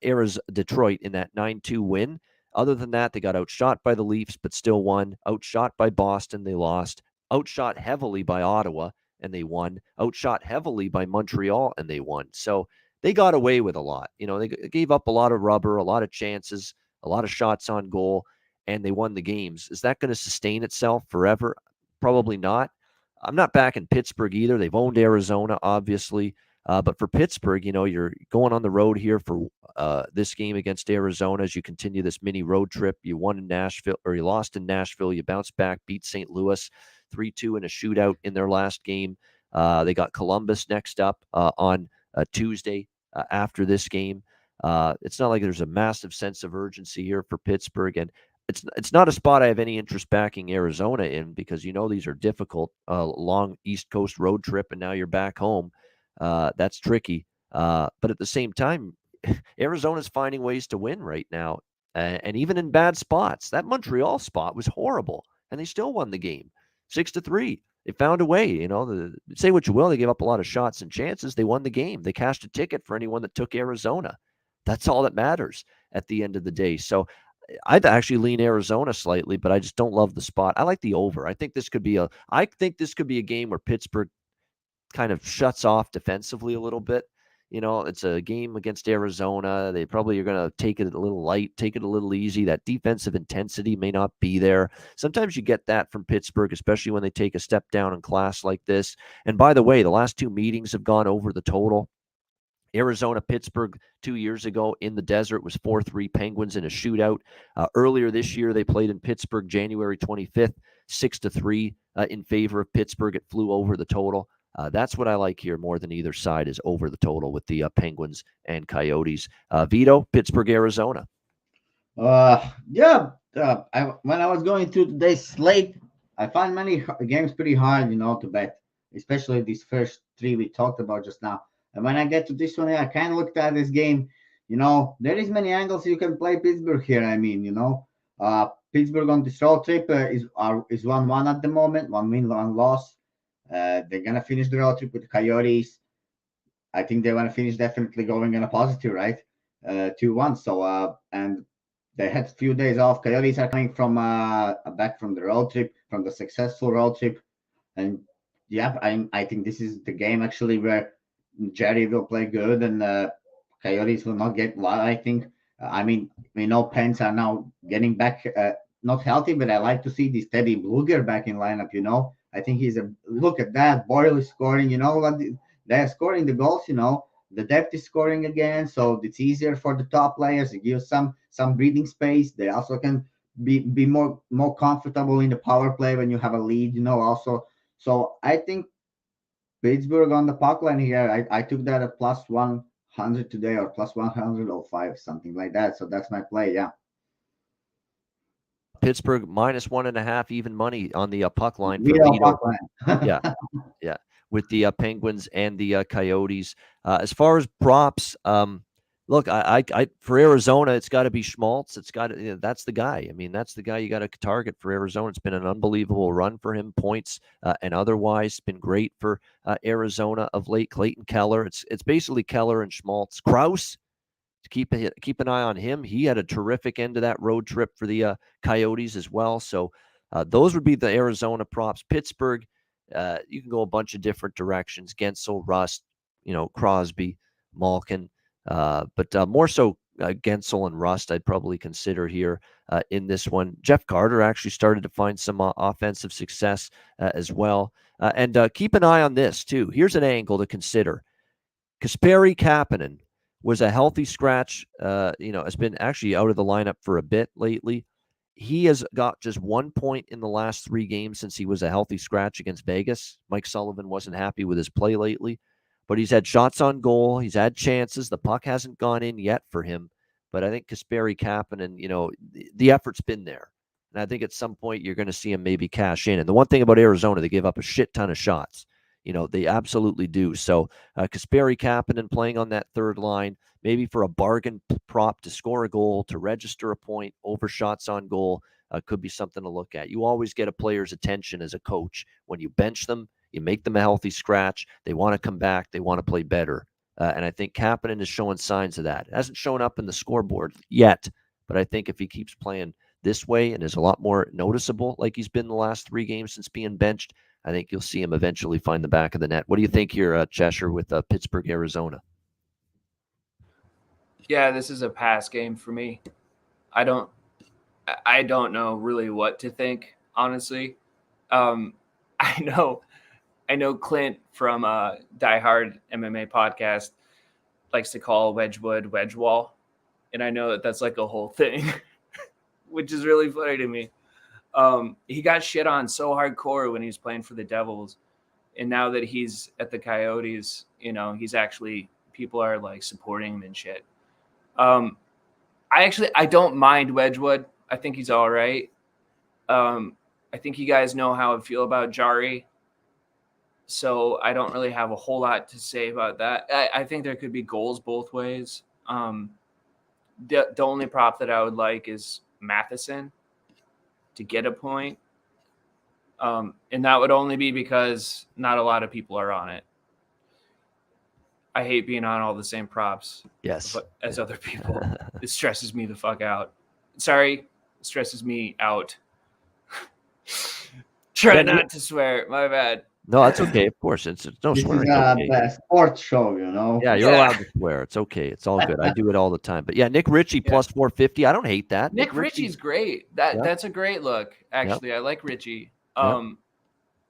Detroit in that 9-2 win. Other than that, they got outshot by the Leafs, but still won. Outshot by Boston, they lost. Outshot heavily by Ottawa, and they won. Outshot heavily by Montreal, and they won. So they got away with a lot. They gave up a lot of rubber, a lot of chances, a lot of shots on goal, and they won the games. Is that going to sustain itself forever? Probably not. I'm not backing Pittsburgh either. They've owned Arizona, obviously. But for Pittsburgh, you're going on the road here for this game against Arizona as you continue this mini road trip. You won in Nashville, or you lost in Nashville. You bounced back, beat St. Louis 3-2 in a shootout in their last game. They got Columbus next up on Tuesday after this game. It's not like there's a massive sense of urgency here for Pittsburgh, and it's not a spot I have any interest backing Arizona in because these are difficult, long East Coast road trip, and now you're back home. That's tricky. But at the same time, Arizona's finding ways to win right now, and even in bad spots. That Montreal spot was horrible, and they still won the game 6-3. They found a way. Say what you will, they gave up a lot of shots and chances. They won the game. They cashed a ticket for anyone that took Arizona. That's all that matters at the end of the day. So I'd actually lean Arizona slightly, but I just don't love the spot. I like the over. I think this could be a game where Pittsburgh kind of shuts off defensively a little bit. It's a game against Arizona. They probably are going to take it a little light, take it a little easy. That defensive intensity may not be there. Sometimes you get that from Pittsburgh, especially when they take a step down in class like this. And by the way, the last 2 meetings have gone over the total. Arizona, Pittsburgh 2 years ago in the desert was 4-3 Penguins in a shootout. Earlier this year, they played in Pittsburgh January 25th, 6-3 in favor of Pittsburgh. It flew over the total. That's what I like here more than either side is over the total with the Penguins and Coyotes. Vito, Pittsburgh, Arizona. Yeah, when I was going through today's slate, I find many games pretty hard, to bet, especially these first three we talked about just now. And when I get to this one, I kind of looked at this game. There is many angles you can play Pittsburgh here. I mean, Pittsburgh on this road trip is 1-1 at the moment, 1 win, 1 loss. They're gonna finish the road trip with the Coyotes. I think they want to finish definitely going in a positive, right? 2-1. So and they had a few days off. Coyotes are coming from back from the road trip, from the successful road trip, and yeah, I think this is the game actually where Jerry will play good and Coyotes will not get wild. I think. I mean, we know Pence are now getting back, not healthy, but I like to see this Teddy Bluger back in lineup. I think he's a look at that. Boyle is scoring. What they're scoring the goals. The depth is scoring again, so it's easier for the top players. It gives some breathing space. They also can be more comfortable in the power play when you have a lead. Also, so I think Pittsburgh on the puck line here. I took that at +100 today or +105, something like that. So that's my play. Yeah. Pittsburgh -1.5 even money on the puck line for Vito Vito. puck line. Yeah, with the Penguins and the Coyotes. As far as props, look, I for Arizona, it's got to be Schmaltz. It's got to, that's the guy. I mean, that's the guy you got to target for Arizona. It's been an unbelievable run for him, points and otherwise. It's been great for Arizona of late. Clayton Keller. It's basically Keller and Schmaltz. Krause, keep an eye on him. He had a terrific end of that road trip for the Coyotes as well. So those would be the Arizona props. Pittsburgh, you can go a bunch of different directions. Gensel, Rust, Crosby, Malkin. But more so Gensel and Rust I'd probably consider here in this one. Jeff Carter actually started to find some offensive success as well. And keep an eye on this, too. Here's an angle to consider. Kasperi Kapanen was a healthy scratch, has been actually out of the lineup for a bit lately. He has got just 1 point in the last 3 games since he was a healthy scratch against Vegas. Mike Sullivan wasn't happy with his play lately. But he's had shots on goal. He's had chances. The puck hasn't gone in yet for him. But I think Kasperi Kapanen, the effort's been there. And I think at some point you're going to see him maybe cash in. And the one thing about Arizona, they give up a shit ton of shots. They absolutely do. So Kasperi Kapanen playing on that third line, maybe for a bargain prop to score a goal, to register a point over shots on goal, could be something to look at. You always get a player's attention as a coach when you bench them. You make them a healthy scratch. They want to come back. They want to play better. And I think Kapanen is showing signs of that. It hasn't shown up in the scoreboard yet, but I think if he keeps playing this way and is a lot more noticeable like he's been the last 3 games since being benched, I think you'll see him eventually find the back of the net. What do you think here, Cheshire, with Pittsburgh, Arizona? Yeah, this is a pass game for me. I don't know really what to think, honestly. I know Clint from Die Hard MMA podcast likes to call Wedgwood Wedgewall, and I know that's like a whole thing, which is really funny to me. He got shit on so hardcore when he was playing for the Devils, and now that he's at the Coyotes, he's actually, people are like supporting him and shit. I don't mind Wedgwood. I think he's all right. I think you guys know how I feel about Jari. So I don't really have a whole lot to say about that. I think there could be goals both ways. The only prop that I would like is Matheson to get a point. And that would only be because not a lot of people are on it. I hate being on all the same props as other people. It stresses me the fuck out. Sorry, it stresses me out. Try not to swear. My bad. No, that's okay. Of course, it's no This swearing. is a Okay. sports show, Yeah, you're allowed to swear. It's okay. It's all good. I do it all the time. But yeah, Nick Ritchie plus 450. I don't hate that. Nick Ritchie's great. That's a great look. Actually, I like Ritchie. And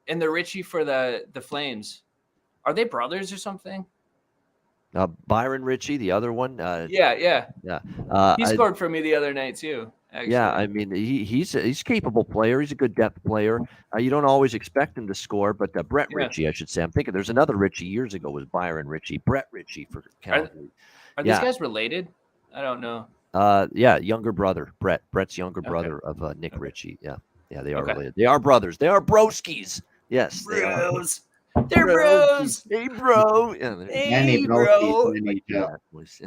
the Ritchie for the Flames, are they brothers or something? Byron Ritchie, the other one. Yeah. He scored for me the other night too. Actually. Yeah, I mean he's a capable player. He's a good depth player. You don't always expect him to score, but Brett Ritchie, I should say. I'm thinking there's another Ritchie years ago was Byron Ritchie. Brett Ritchie for Calgary. Are these guys related? I don't know. Yeah, younger brother, Brett. Brett's younger Okay. brother of Nick Okay. Ritchie. Yeah, they are Okay. related. They are brothers. They are broskies. Yes, they are. Bros. They're bros. Hey, bro. Yeah, Many Hey, broskies bro. in the NHL. that voice.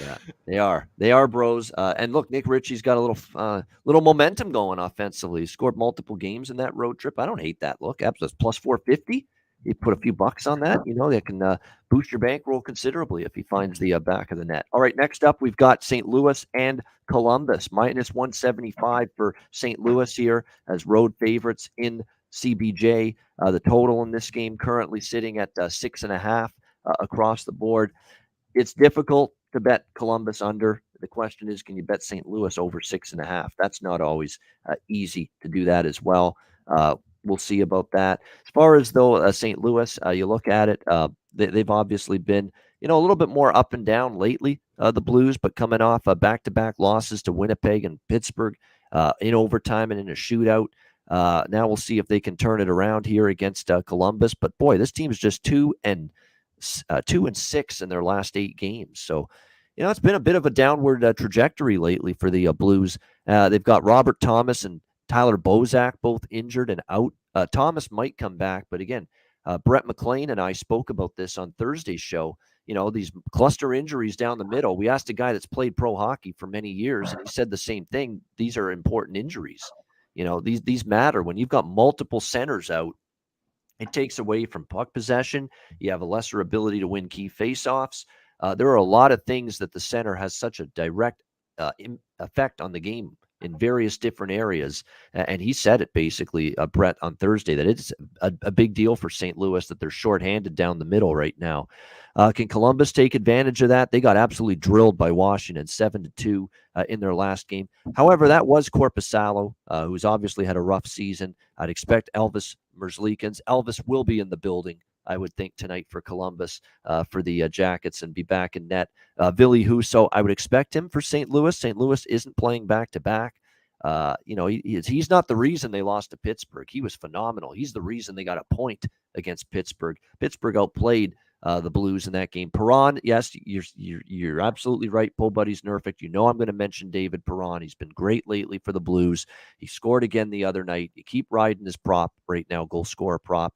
Yeah, they are. They are bros. And look, Nick Ritchie's got a little momentum going offensively. He scored multiple games in that road trip. I don't hate that look. That's plus 450. You put a few bucks on that, that can boost your bankroll considerably if he finds the back of the net. All right, next up, we've got St. Louis and Columbus. Minus 175 for St. Louis here as road favorites in CBJ. The total in this game currently sitting at 6.5 across the board. It's difficult to bet Columbus under. The question is, can you bet St. Louis over 6.5? That's not always easy to do that as well. We'll see about that. As far as though St. Louis, you look at it, they've obviously been, a little bit more up and down lately, the Blues, but coming off back-to-back losses to Winnipeg and Pittsburgh in overtime and in a shootout. Now we'll see if they can turn it around here against Columbus. But boy, this team is just 2-6 in their last 8 games. So, it's been a bit of a downward trajectory lately for the Blues. They've got Robert Thomas and Tyler Bozak both injured and out. Thomas might come back, but again, Brett McLean and I spoke about this on Thursday's show. These cluster injuries down the middle. We asked a guy that's played pro hockey for many years, and he said the same thing. These are important injuries. These matter. When you've got multiple centers out, it takes away from puck possession. You have a lesser ability to win key faceoffs. There are a lot of things that the center has such a direct effect on the game in various different areas. And he said it basically, Brett, on Thursday, that it's a big deal for St. Louis that they're shorthanded down the middle right now. Can Columbus take advantage of that? They got absolutely drilled by Washington 7-2 in their last game. However, that was Korpisalo, who's obviously had a rough season. I'd expect Elvis Merzlikins. Elvis will be in the building, I would think, tonight for Columbus for the Jackets and be back in net. Ville Husso, I would expect him for St. Louis. St. Louis isn't playing back-to-back. He's not the reason they lost to Pittsburgh. He was phenomenal. He's the reason they got a point against Pittsburgh. Pittsburgh outplayed the Blues in that game. Perron, yes, you're absolutely right. Po Buddy's Nerfic. I'm going to mention David Perron. He's been great lately for the Blues. He scored again the other night. You keep riding his prop right now, goal scorer prop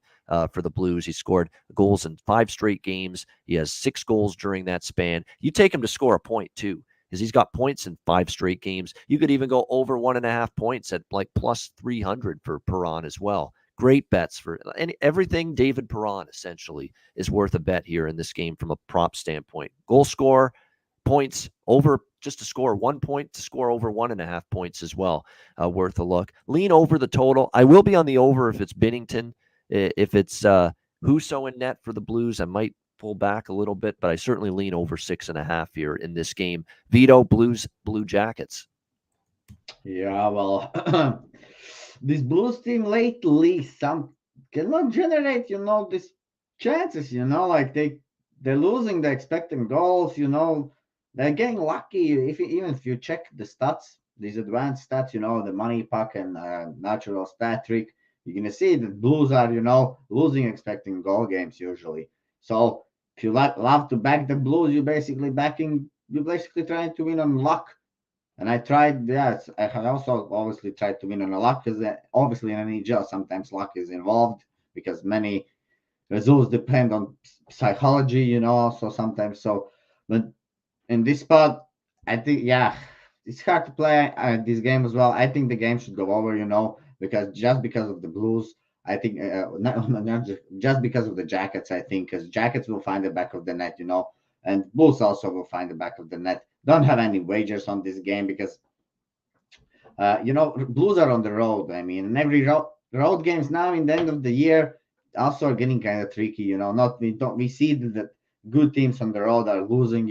for the Blues. He scored goals in 5 straight games. He has 6 goals during that span. You take him to score a point too, because he's got points in 5 straight games. You could even go over 1.5 points at like plus 300 for Perron as well. Great bets for everything. David Perron essentially is worth a bet here in this game from a prop standpoint. Goal score, points over, just to score 1 point, to score over 1.5 points as well. Worth a look. Lean over the total. I will be on the over if it's Binnington. If it's Husso in net for the Blues, I might pull back a little bit, but I certainly lean over 6.5 here in this game. Vito, Blues, Blue Jackets. Yeah, well, this Blues team lately some cannot generate, these chances, like they're losing the expected goals, they're getting lucky. Even if you check the stats, these advanced stats, the money puck and natural stat trick, you're gonna see that Blues are, losing expecting goal games usually. So if you love to back the Blues, you're basically trying to win on luck. And I tried, yes, I have also obviously tried to win on a luck, because obviously in NHL sometimes luck is involved, because many results depend on psychology, also sometimes. So, but in this spot, I think, it's hard to play this game as well. I think the game should go over, because of the Blues, I think, not just because of the Jackets, I think, because Jackets will find the back of the net, and Blues also will find the back of the net. Don't have any wagers on this game because, Blues are on the road. I mean, and every road games now in the end of the year also are getting kind of tricky. We see that good teams on the road are losing.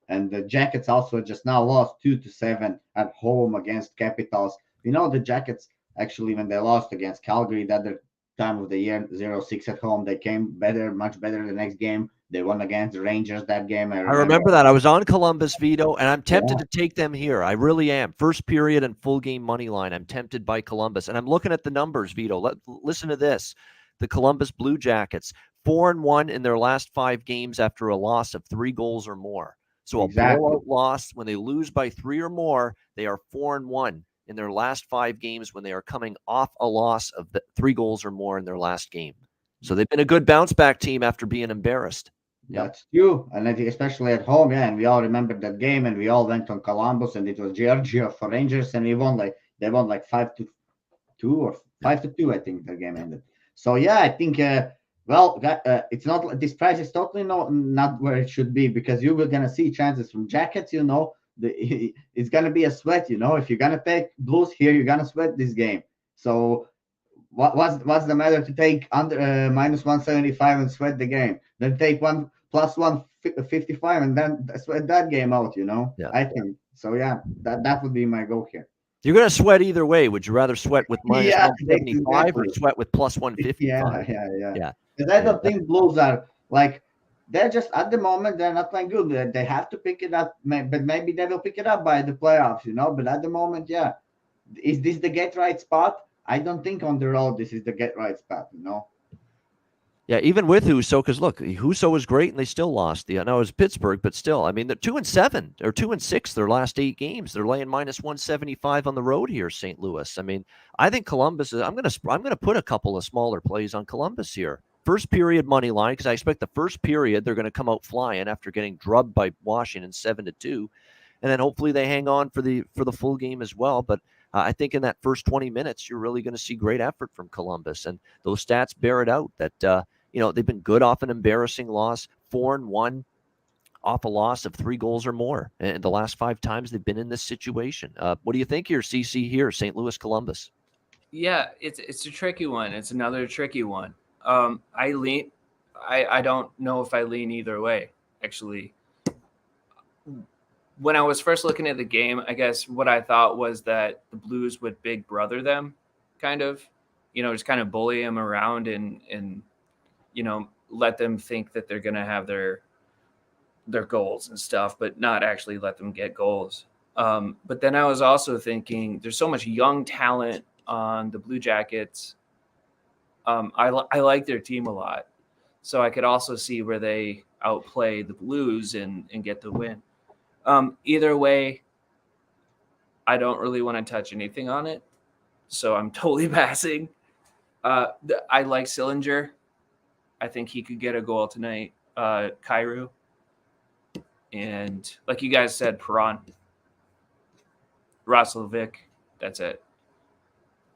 And the Jackets also just now lost 2-7 at home against Capitals. The Jackets actually, when they lost against Calgary that other time of the year, 0-6 at home, they came much better the next game. They won against the Rangers that game. I remember that. I was on Columbus, Vito, and I'm tempted to take them here. I really am. First period and full game money line. I'm tempted by Columbus. And I'm looking at the numbers, Vito. Listen to this. The Columbus Blue Jackets, 4-1 in their last 5 games after a loss of 3 goals or more. So a Exactly. blowout loss, when they lose by 3 or more, they are 4-1 in their last 5 games when they are coming off a loss of 3 goals or more in their last game. So they've been a good bounce back team after being embarrassed. Yep. That's true. And I think especially at home, yeah, and we all remember that game, and we all went on Columbus, and it was Georgia for Rangers, and they won like 5-2 or 5-2, I think the game ended. So yeah, I think it's not, this price is totally not where it should be, because you were gonna see chances from jackets, it's gonna be a sweat, if you're gonna take Blues here, you're gonna sweat this game. So what's the matter to take under minus 175 and sweat the game, then take one plus 155 and then sweat that game out, Yeah. I think so. Yeah, that would be my goal here. You're going to sweat either way. Would you rather sweat with minus Yeah, 175 exactly. or sweat with plus 155? Yeah. Because I don't think Blues are like, they're just at the moment they're not playing good. They have to pick it up, but maybe they will pick it up by the playoffs, But at the moment, yeah, is this the get right spot? I don't think on the road this is the get right spot, Yeah, even with Husso, because look, Husso was great and they still lost. Now it was Pittsburgh, but still, I mean, they're 2-7 or 2-6 their last 8 games. They're laying minus 175 on the road here, St. Louis. I mean, I think Columbus is. I'm gonna put a couple of smaller plays on Columbus here. First period money line, because I expect the first period they're going to come out flying after getting drubbed by Washington 7-2, and then hopefully they hang on for the full game as well. But I think in that first 20 minutes, you're really going to see great effort from Columbus, and those stats bear it out that they've been good off an embarrassing loss, 4-1 off a loss of 3 goals or more, and the last 5 times they've been in this situation. What do you think here, CC? Here, St. Louis, Columbus. Yeah, it's a tricky one. It's another tricky one. I don't know if I lean either way, actually. When I was first looking at the game, I guess what I thought was that the Blues would big brother them, kind of, just kind of bully them around and let them think that they're going to have their goals and stuff, but not actually let them get goals. But then I was also thinking there's so much young talent on the Blue Jackets. I like their team a lot. So I could also see where they outplay the Blues and get the win. Either way, I don't really want to touch anything on it. So I'm totally passing. I like Sillinger. I think he could get a goal tonight. Kyrou. And like you guys said, Perron. Roslovic. That's it.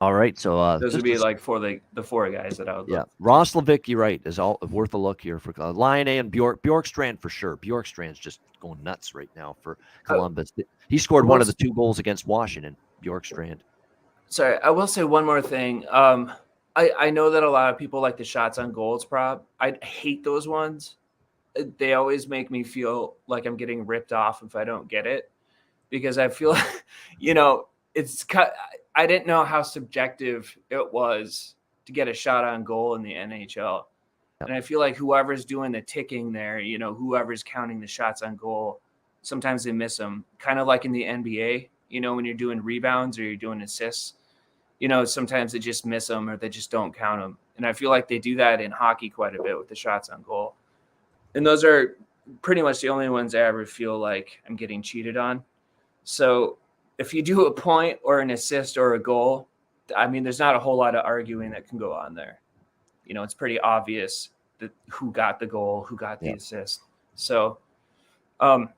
All right, so those would be like for the 4 guys that I would look. Roslovic, you're right, is all worth a look here for Lion A and Bjorkstrand for sure. Bjorkstrand's just going nuts right now for Columbus. He scored one of the 2 goals against Washington. Bjorkstrand. Sorry, I will say one more thing. I know that a lot of people like the shots on goals prop. I hate those ones. They always make me feel like I'm getting ripped off if I don't get it, because I feel, it's cut. I didn't know how subjective it was to get a shot on goal in the NHL. And I feel like whoever's doing the ticking there, whoever's counting the shots on goal, sometimes they miss them. Kind of like in the NBA, when you're doing rebounds or you're doing assists, sometimes they just miss them or they just don't count them. And I feel like they do that in hockey quite a bit with the shots on goal. And those are pretty much the only ones I ever feel like I'm getting cheated on. So if you do a point or an assist or a goal, I mean, there's not a whole lot of arguing that can go on there. It's pretty obvious that who got the goal, who got the assist. So I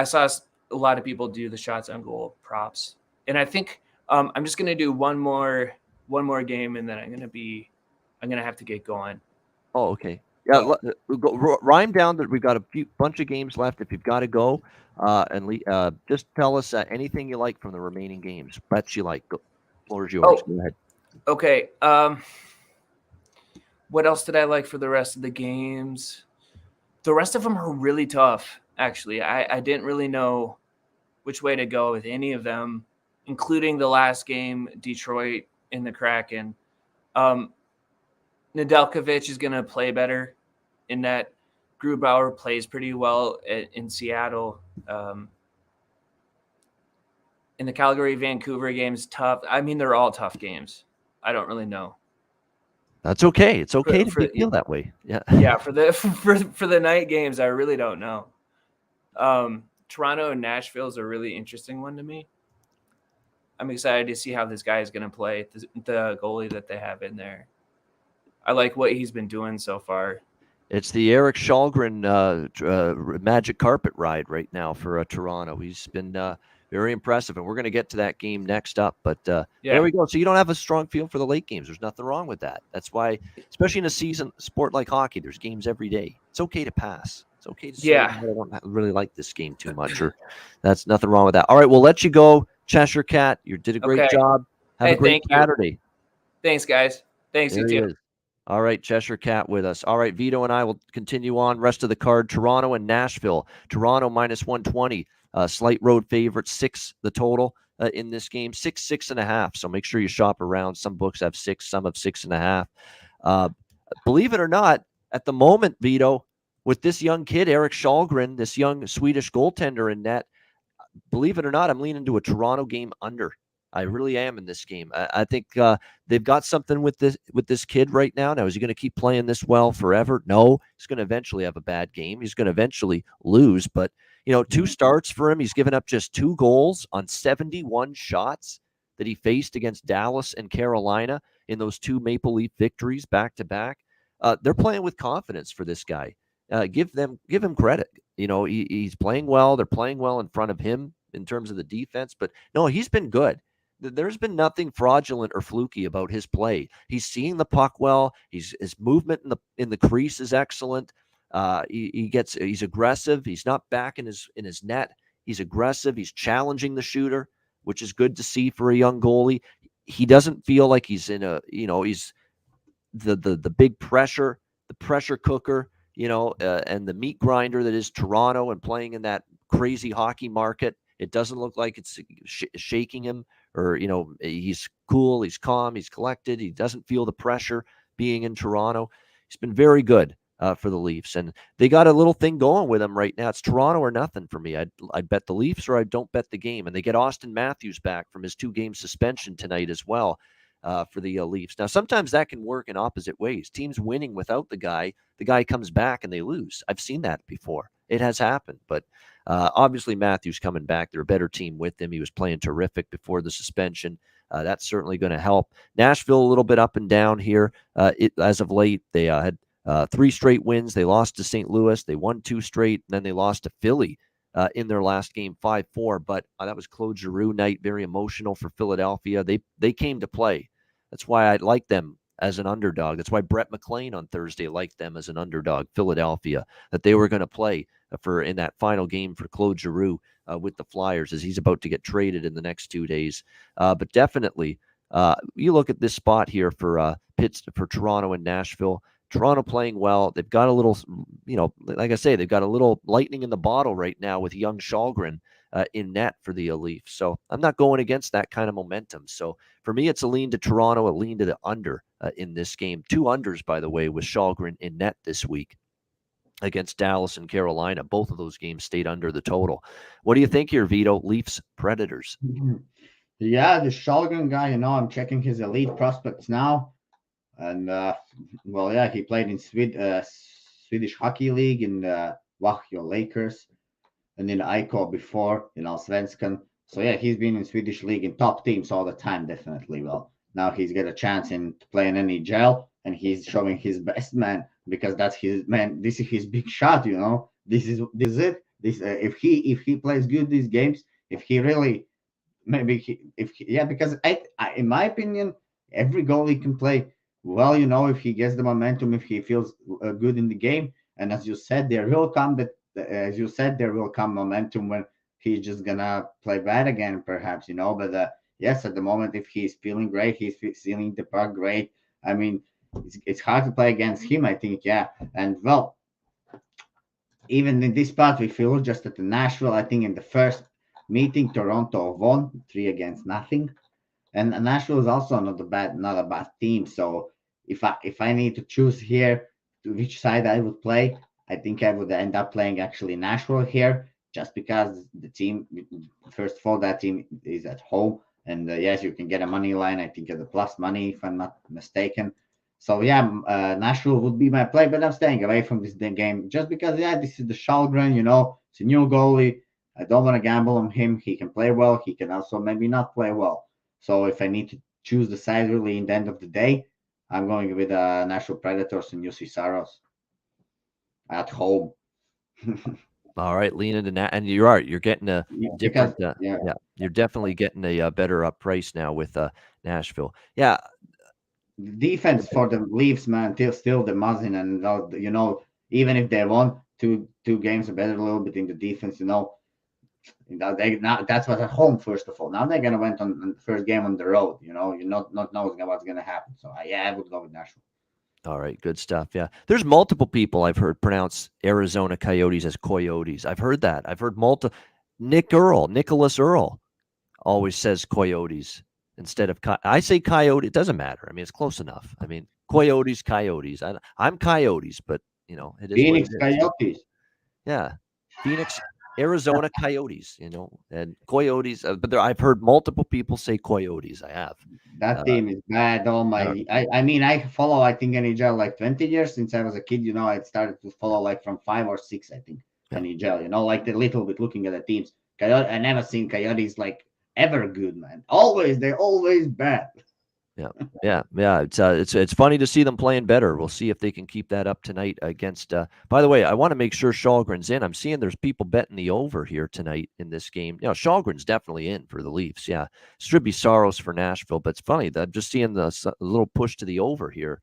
saw a lot of people do the shots on goal props. And I think I'm just going to do one more game, and then I'm going to have to get going. Oh, okay. Yeah, rhyme down that we've got a bunch of games left. If you've got to go, and just tell us anything you like from the remaining games. Bets you like. Floor is yours. Go ahead. Okay. What else did I like for the rest of the games? The rest of them are really tough, actually. I didn't really know which way to go with any of them, including the last game, Detroit and the Kraken. Nedeljkovic is going to play better in that. Grubauer plays pretty well in Seattle. In the Calgary-Vancouver game's tough. I mean, they're all tough games. I don't really know. That's okay. It's okay to feel that way. Yeah. Yeah. For the night games, I really don't know. Toronto and Nashville is a really interesting one to me. I'm excited to see how this guy is going to play, the goalie that they have in there. I like what he's been doing so far. It's the Eric Shalgren magic carpet ride right now for Toronto. He's been very impressive, and we're going to get to that game next up. But there we go. So you don't have a strong feel for the late games. There's nothing wrong with that. That's why, especially in a season sport like hockey, there's games every day. It's okay to pass. It's okay to say, I don't really like this game too much, or that's nothing wrong with that. All right, we'll let you go, Cheshire Cat. You did a great job. Have a great Saturday. Thanks, guys. Thanks, you too. All right, Cheshire Cat with us. All right, Vito and I will continue on. Rest of the card, Toronto and Nashville. Toronto minus 120. Slight road favorite, 6 the total in this game. 6.5. So make sure you shop around. Some books have 6, some have 6.5. Believe it or not, at the moment, Vito, with this young kid, Eric Shalgren, this young Swedish goaltender in net, believe it or not, I'm leaning to a Toronto game under. I really am in this game. I think they've got something with this kid right now. Now, is he going to keep playing this well forever? No. He's going to eventually have a bad game. He's going to eventually lose. But, 2 starts for him. He's given up just 2 goals on 71 shots that he faced against Dallas and Carolina in those 2 Maple Leaf victories back-to-back. They're playing with confidence for this guy. Give him credit. He's playing well. They're playing well in front of him in terms of the defense. But, no, he's been good. There's been nothing fraudulent or fluky about his play. He's seeing the puck well. His movement in the crease is excellent. He's aggressive. He's not back in his net. He's aggressive. He's challenging the shooter, which is good to see for a young goalie. He doesn't feel like he's in he's the big pressure, the pressure cooker, and the meat grinder that is Toronto and playing in that crazy hockey market. It doesn't look like it's shaking him, or, he's cool, he's calm, he's collected. He doesn't feel the pressure being in Toronto. He's been very good for the Leafs, and they got a little thing going with him right now. It's Toronto or nothing for me. I'd bet the Leafs, or I don't bet the game. And they get Austin Matthews back from his 2-game suspension tonight as well for the Leafs. Now, sometimes that can work in opposite ways. Teams winning without the guy comes back and they lose. I've seen that before. It has happened, but obviously Matthews coming back. They're a better team with him. He was playing terrific before the suspension. That's certainly going to help. Nashville a little bit up and down here. As of late, they had 3 straight wins. They lost to St. Louis. They won 2 straight, and then they lost to Philly in their last game, 5-4. But that was Claude Giroux night, very emotional for Philadelphia. They came to play. That's why I like them as an underdog. That's why Brett McLean on Thursday liked them as an underdog, Philadelphia, that they were going to play in that final game for Claude Giroux with the Flyers, as he's about to get traded in the next 2 days. But definitely, you look at this spot here for Toronto and Nashville. Toronto playing well. They've got a little, like I say, they've got a little lightning in the bottle right now with young Shalgren in net for the Leafs. So I'm not going against that kind of momentum. So for me, it's a lean to Toronto, a lean to the under in this game. 2 unders, by the way, with Shalgren in net this week against Dallas and Carolina. Both of those games stayed under the total. What do you think here, Vito? Leafs, Predators. Yeah, the Shalgren guy, I'm checking his elite prospects now. And, he played in Swedish Hockey League in Vahjo Lakers, and in Aiko before in Allsvenskan. So, he's been in Swedish League in top teams all the time, definitely. Well, now he's got a chance to play in NHL, and he's showing his best, man, because that's his, man, this is his big shot, This is it. If he plays good these games, if he really, because I in my opinion, every goalie can play well, if he gets the momentum, if he feels good in the game. And as you said, there will come momentum when he's just gonna play bad again, perhaps, But yes, at the moment, if he's feeling great, he's feeling the puck great. I mean, it's hard to play against him, I think. Yeah, and well, even in this part, we feel just at the Nashville. I think in the first meeting, Toronto won 3-0. And Nashville is also not a bad team. So if I need to choose here to which side I would play, I think I would end up playing actually Nashville here, just because the team, first of all, that team is at home. And yes, you can get a money line, I think, at the plus money, if I'm not mistaken. So yeah, Nashville would be my play, but I'm staying away from this game just because this is the Shalgren, it's a new goalie. I don't want to gamble on him. He can play well. He can also maybe not play well. So if I need to choose the side really in the end of the day, I'm going with Nashville Predators and UC Saros at home. All right, lean into that, and you're right. You're getting a different. Yeah, you're definitely getting a better price now with Nashville. Yeah, defense for the Leafs, man, still the Muzzin, and even if they won two games better a little bit in the defense, that's what at home first of all. Now they're gonna went on the first game on the road. You're not knowing what's gonna happen. So I would go with Nashville. All right, good stuff. Yeah, there's multiple people I've heard pronounce Arizona Coyotes as Coyotes. I've heard that. I've heard Nicholas Earl, always says Coyotes instead of I say Coyote. It doesn't matter. I mean, it's close enough. I mean, Coyotes. I'm Coyotes, but it is Phoenix what it is. Coyotes. Yeah, Phoenix, Arizona Coyotes. And Coyotes. But I've heard multiple people say Coyotes. I have. That team is bad. Oh my! I follow. I think NHL like 20 years since I was a kid. I started to follow like from 5 or 6. I think NHL. Like a little bit looking at the teams. I never seen Coyotes like ever good, man. They're always bad. Yeah. It's funny to see them playing better. We'll see if they can keep that up tonight against. By the way, I want to make sure Shalgren's in. I'm seeing there's people betting the over here tonight in this game. Shalgren's definitely in for the Leafs. Yeah, should be Saros for Nashville, but it's funny that I'm just seeing the little push to the over here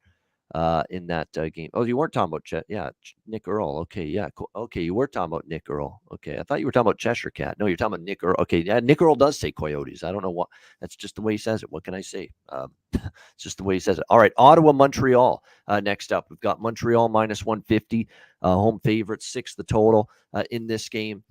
in that game. Oh, you weren't talking about Chet. Yeah, Nick Earl. Okay, yeah, cool. Okay, you were talking about Nick Earl. Okay, I thought you were talking about Cheshire Cat. No, you're talking about Nick Earl. Okay, yeah, Nick Earl does say Coyotes. I don't know what. That's just the way he says it. What can I say? It's just the way he says it. All right, Ottawa, Montreal. Next up, we've got Montreal minus 150, home favorites, 6 the total in this game.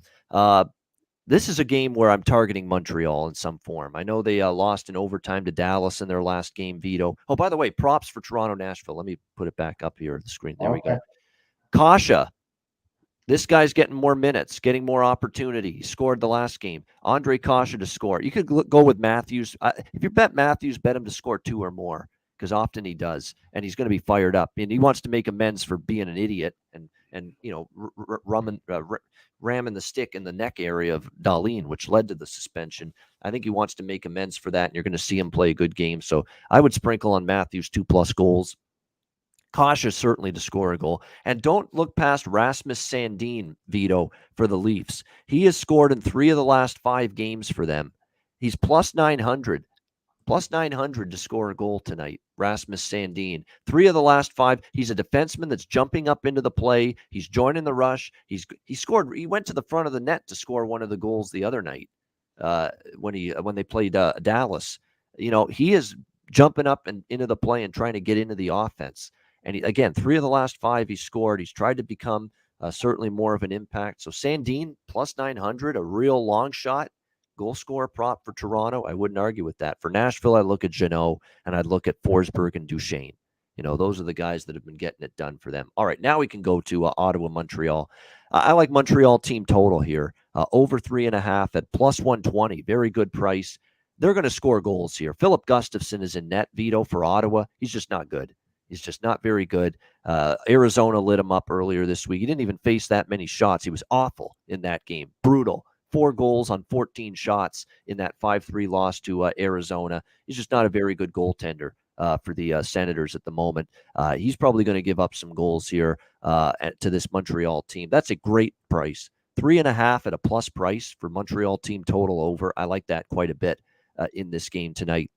This is a game where I'm targeting Montreal in some form. I know they lost in overtime to Dallas in their last game, Vito. Oh, by the way, props for Toronto, Nashville. Let me put it back up here at the screen. There we go. Kasha. This guy's getting more minutes, getting more opportunity. He scored the last game. Andre Kasha to score. You could go with Matthews. If you bet Matthews, bet him to score 2 or more, because often he does, and he's going to be fired up. And he wants to make amends for being an idiot and ramming the stick in the neck area of Dahlin, which led to the suspension. I think he wants to make amends for that, and you're going to see him play a good game. So I would sprinkle on Matthews 2+ goals. Cautious certainly to score a goal. And don't look past Rasmus Sandin, Vito, for the Leafs. He has scored in 3 of the last 5 games for them. He's plus 900 to score a goal tonight. Rasmus Sandin, 3 of the last 5. He's a defenseman that's jumping up into the play. He's joining the rush. He scored. He went to the front of the net to score one of the goals the other night when they played Dallas. He is jumping up and into the play and trying to get into the offense. And again, 3 of the last 5 he scored. He's tried to become certainly more of an impact. So Sandin plus 900, a real long shot. Goal scorer prop for Toronto. I wouldn't argue with that. For Nashville, I look at Jeannot and I'd look at Forsberg and Duchesne. Those are the guys that have been getting it done for them. All right, now we can go to Ottawa, Montreal. I like Montreal team total here. Over 3.5 at plus 120. Very good price. They're going to score goals here. Philip Gustafsson is in net, Vito, for Ottawa. He's just not good. He's just not very good. Arizona lit him up earlier this week. He didn't even face that many shots. He was awful in that game. Brutal. 4 goals on 14 shots in that 5-3 loss to Arizona. He's just not a very good goaltender for the Senators at the moment. He's probably going to give up some goals here to this Montreal team. That's a great price. 3.5 at a plus price for Montreal team total over. I like that quite a bit in this game tonight.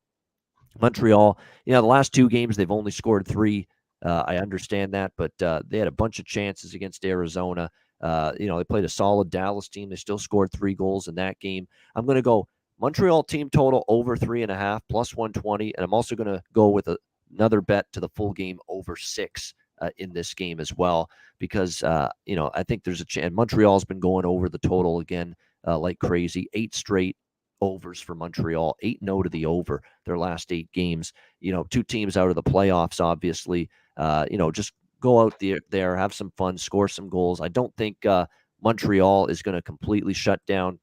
Montreal, the last 2 games, they've only scored 3. I understand that, but they had a bunch of chances against Arizona. They played a solid Dallas team. They still scored 3 goals in that game. I'm going to go Montreal team total over 3.5 plus 120. And I'm also going to go with another bet to the full game over 6 in this game as well, because, I think there's a chance. Montreal's been going over the total again like crazy. 8 straight overs for Montreal, 8-0 to the over their last 8 games. 2 teams out of the playoffs, obviously. Just go out there, have some fun, score some goals. I don't think Montreal is going to completely shut down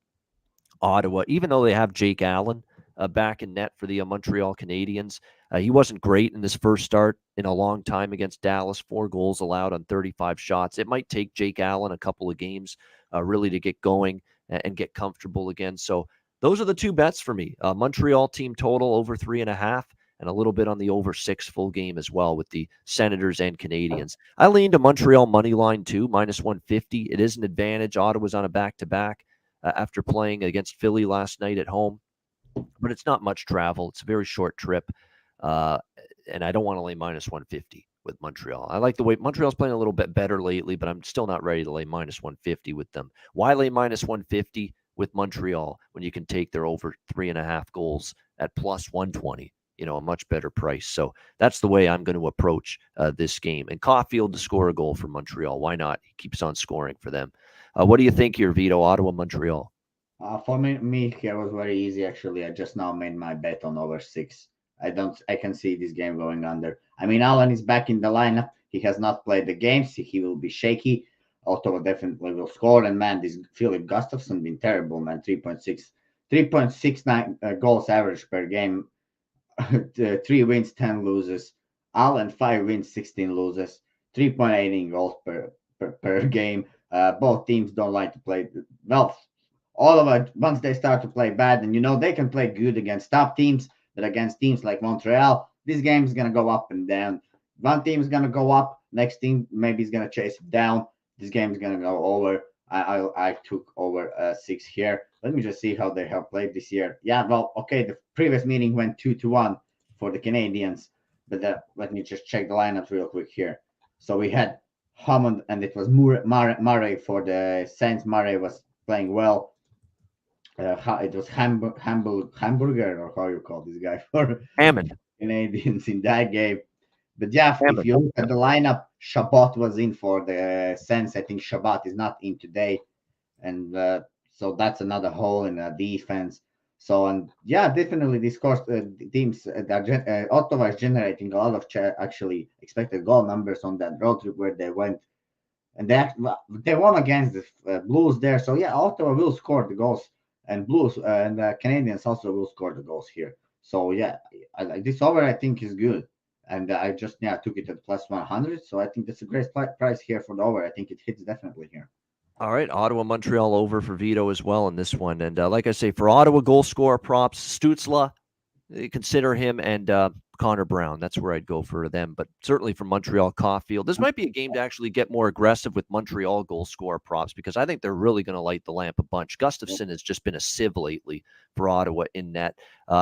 Ottawa, even though they have Jake Allen. back in net for the Montreal Canadiens. He wasn't great in this first start in a long time against Dallas. 4 goals allowed on 35 shots. It might take Jake Allen a couple of games really to get going and get comfortable again. So those are the 2 bets for me. Montreal team total over 3.5 and a little bit on the over 6 full game as well with the Senators and Canadiens. I lean to Montreal money line too, minus 150. It is an advantage. Ottawa's on a back-to-back after playing against Philly last night at home. But it's not much travel. It's a very short trip. And I don't want to lay minus 150 with Montreal. I like the way Montreal's playing a little bit better lately, but I'm still not ready to lay minus 150 with them. Why lay minus 150 with Montreal when you can take their over 3.5 goals at plus 120? A much better price. So that's the way I'm going to approach this game. And Caulfield to score a goal for Montreal. Why not? He keeps on scoring for them. What do you think here, Vito? Ottawa, Montreal? For me here was very easy actually. I just now made my bet on over 6. I can see this game going under. I mean, Allen is back in the lineup. He has not played the games. He will be shaky. Ottawa definitely will score. And man, this Philip Gustafsson been terrible, man. 3.69 goals average per game. 3 wins, 10 loses. Allen 5 wins, 16 loses. 3.18 goals per game. Both teams don't like to play well. All of it, once they start to play bad, and they can play good against top teams, but against teams like Montreal, this game is gonna go up and down. One team is gonna go up, next team maybe is gonna chase it down. This game is gonna go over. I took over 6 here. Let me just see how they have played this year. Yeah, well, okay, the previous meeting went 2-1 for the Canadiens, but let me just check the lineups real quick here. So we had Hammond, and it was Murray for the Saints. Murray was playing well. It was Hamburger, or how you call this guy, for Hammond. Canadians in that game. But yeah, Hammond. If you look at the lineup, Shabbat was in for the Sens. I think Shabbat is not in today, and so that's another hole in the defense. So, and yeah, definitely these teams, Ottawa is generating a lot of actually expected goal numbers on that road trip where they went, and they won against the Blues there. So yeah, Ottawa will score the goals, and Blues and the Canadians also will score the goals here. So yeah, this over I think is good, and I just took it at plus 100. So I think that's a great price here for the over. I think it hits definitely here. All right, Ottawa, Montreal over for Vito as well in this one. And like I say, for Ottawa goal scorer props, Stützle, consider him, and Connor Brown. That's where I'd go for them. But certainly for Montreal, Caulfield. This might be a game to actually get more aggressive with Montreal goal scorer props, because I think they're really going to light the lamp a bunch. Gustafsson has just been a sieve lately for Ottawa in net.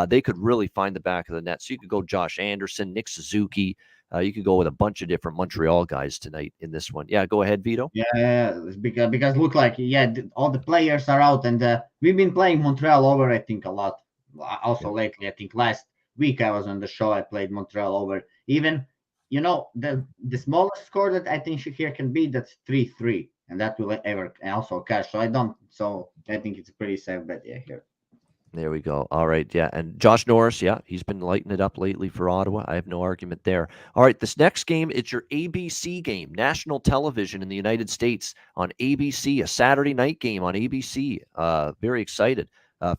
They could really find the back of the net. So you could go Josh Anderson, Nick Suzuki. You could go with a bunch of different Montreal guys tonight in this one. Yeah, go ahead, Vito. Yeah, because look like all the players are out, and we've been playing Montreal over I think a lot. Also lately, I think last week I was on the show. I played Montreal over. Even the smallest score that I think here can be, that's 3-3, and that will ever also cash. So I think it's a pretty safe bet here. There we go. All right. Yeah. And Josh Norris, he's been lighting it up lately for Ottawa. I have no argument there. All right. This next game, it's your ABC game, national television in the United States on ABC, a Saturday night game on ABC. Very excited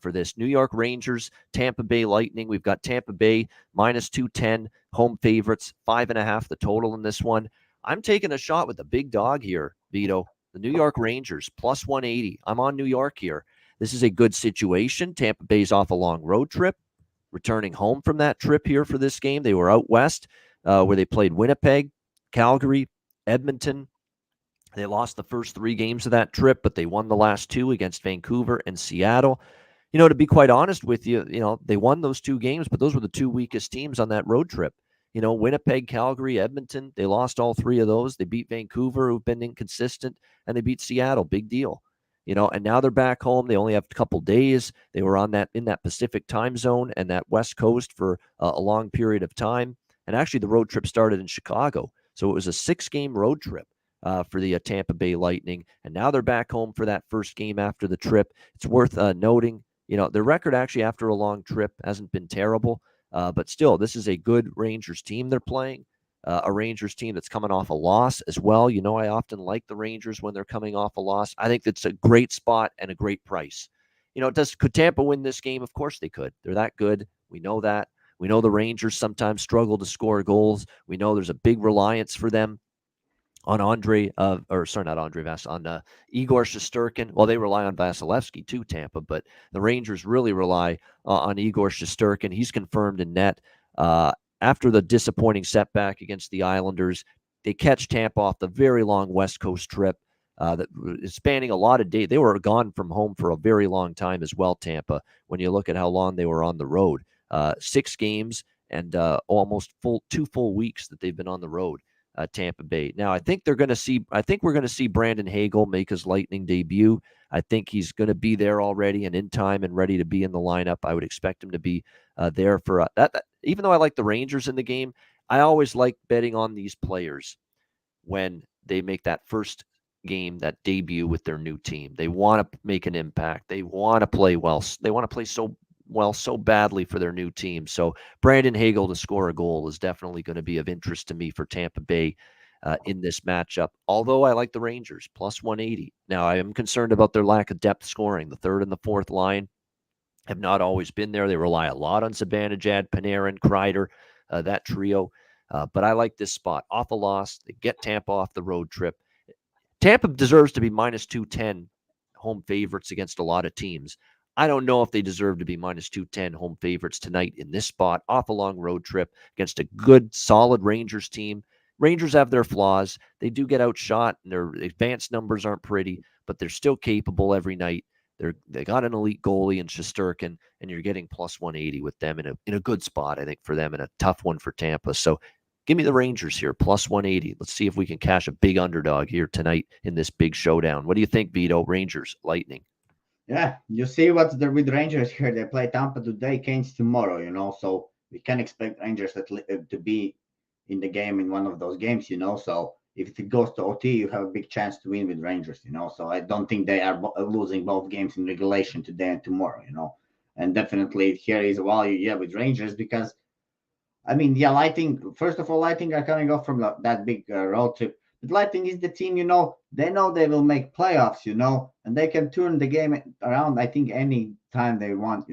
for this. New York Rangers, Tampa Bay Lightning. We've got Tampa Bay minus 210, home favorites, 5.5 the total in this one. I'm taking a shot with the big dog here, Vito. The New York Rangers, plus 180. I'm on New York here. This is a good situation. Tampa Bay's off a long road trip, returning home from that trip here for this game. They were out west where they played Winnipeg, Calgary, Edmonton. They lost the first 3 games of that trip, but they won the last 2 against Vancouver and Seattle. To be quite honest with you, they won those 2 games, but those were the 2 weakest teams on that road trip. Winnipeg, Calgary, Edmonton, they lost all 3 of those. They beat Vancouver, who've been inconsistent, and they beat Seattle. Big deal. And now they're back home. They only have a couple days. They were in that Pacific time zone and that West Coast for a long period of time. And actually, the road trip started in Chicago. So it was a 6-game road trip for the Tampa Bay Lightning. And now they're back home for that first game after the trip. It's worth noting, their record actually after a long trip hasn't been terrible. But still, this is a good Rangers team they're playing. A Rangers team that's coming off a loss as well. I often like the Rangers when they're coming off a loss. I think that's a great spot and a great price. could Tampa win this game? Of course they could. They're that good. We know that. We know the Rangers sometimes struggle to score goals. We know there's a big reliance for them on not Andre Vass, on Igor Shesterkin. Well, they rely on Vasilevsky too, Tampa, but the Rangers really rely on Igor Shesterkin. He's confirmed in net. After the disappointing setback against the Islanders, they catch Tampa off the very long West Coast trip that is spanning a lot of days. They were gone from home for a very long time as well, Tampa, when you look at how long they were on the road. 6 games and almost 2 full weeks that they've been on the road. Tampa Bay. Now, I think we're going to see Brandon Hagel make his Lightning debut. I think he's going to be there already and in time and ready to be in the lineup. I would expect him to be there for that. Even though I like the Rangers in the game, I always like betting on these players when they make that first game, that debut with their new team. They want to make an impact. They want to play well. They want to play so badly for their new team. So Brandon Hagel to score a goal is definitely going to be of interest to me for Tampa Bay in this matchup. Although I like the Rangers, plus 180. Now, I am concerned about their lack of depth scoring. The third and the fourth line have not always been there. They rely a lot on Zibanejad, Panarin, Kreider, that trio. But I like this spot. Off a loss, they get Tampa off the road trip. Tampa deserves to be minus 210 home favorites against a lot of teams. I don't know if they deserve to be minus 210 home favorites tonight in this spot, off a long road trip against a good, solid Rangers team. Rangers have their flaws. They do get outshot, and their advanced numbers aren't pretty, but they're still capable every night. They got an elite goalie in Shesterkin, and you're getting plus 180 with them in a good spot, I think, for them, and a tough one for Tampa. So give me the Rangers here, plus 180. Let's see if we can cash a big underdog here tonight in this big showdown. What do you think, Vito? Rangers, Lightning. Yeah, you see what's there with Rangers here. They play Tampa today, Canes tomorrow, so we can expect Rangers to be in the game in one of those games, So if it goes to OT, you have a big chance to win with Rangers, So I don't think they are losing both games in regulation today and tomorrow, And definitely here is a value, with Rangers because, Lightning, first of all, Lightning are coming off from that big road trip. But Lightning is the team, they know they will make playoffs, and they can turn the game around, I think, any time they want,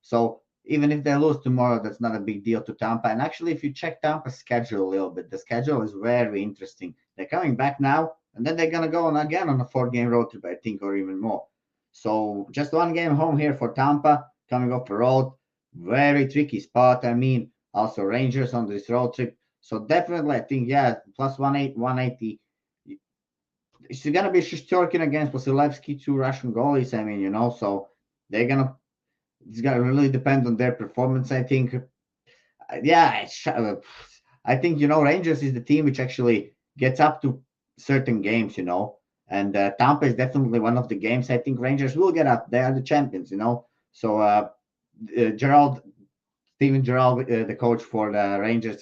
So even if they lose tomorrow, that's not a big deal to Tampa. And actually, if you check Tampa's schedule a little bit, the schedule is very interesting. They're coming back now, and then they're going to go on again on a 4-game road trip, I think, or even more. So just 1 game home here for Tampa, coming off the road. Very tricky spot. Also Rangers on this road trip. So definitely, I think, plus 180. It's going to be Shesterkin against Vasilevsky, 2 Russian goalies. So it's going to really depend on their performance, I think. I think, Rangers is the team which actually gets up to certain games, and Tampa is definitely one of the games I think Rangers will get up. They are the champions, So Steven Gerrard, the coach for the Rangers,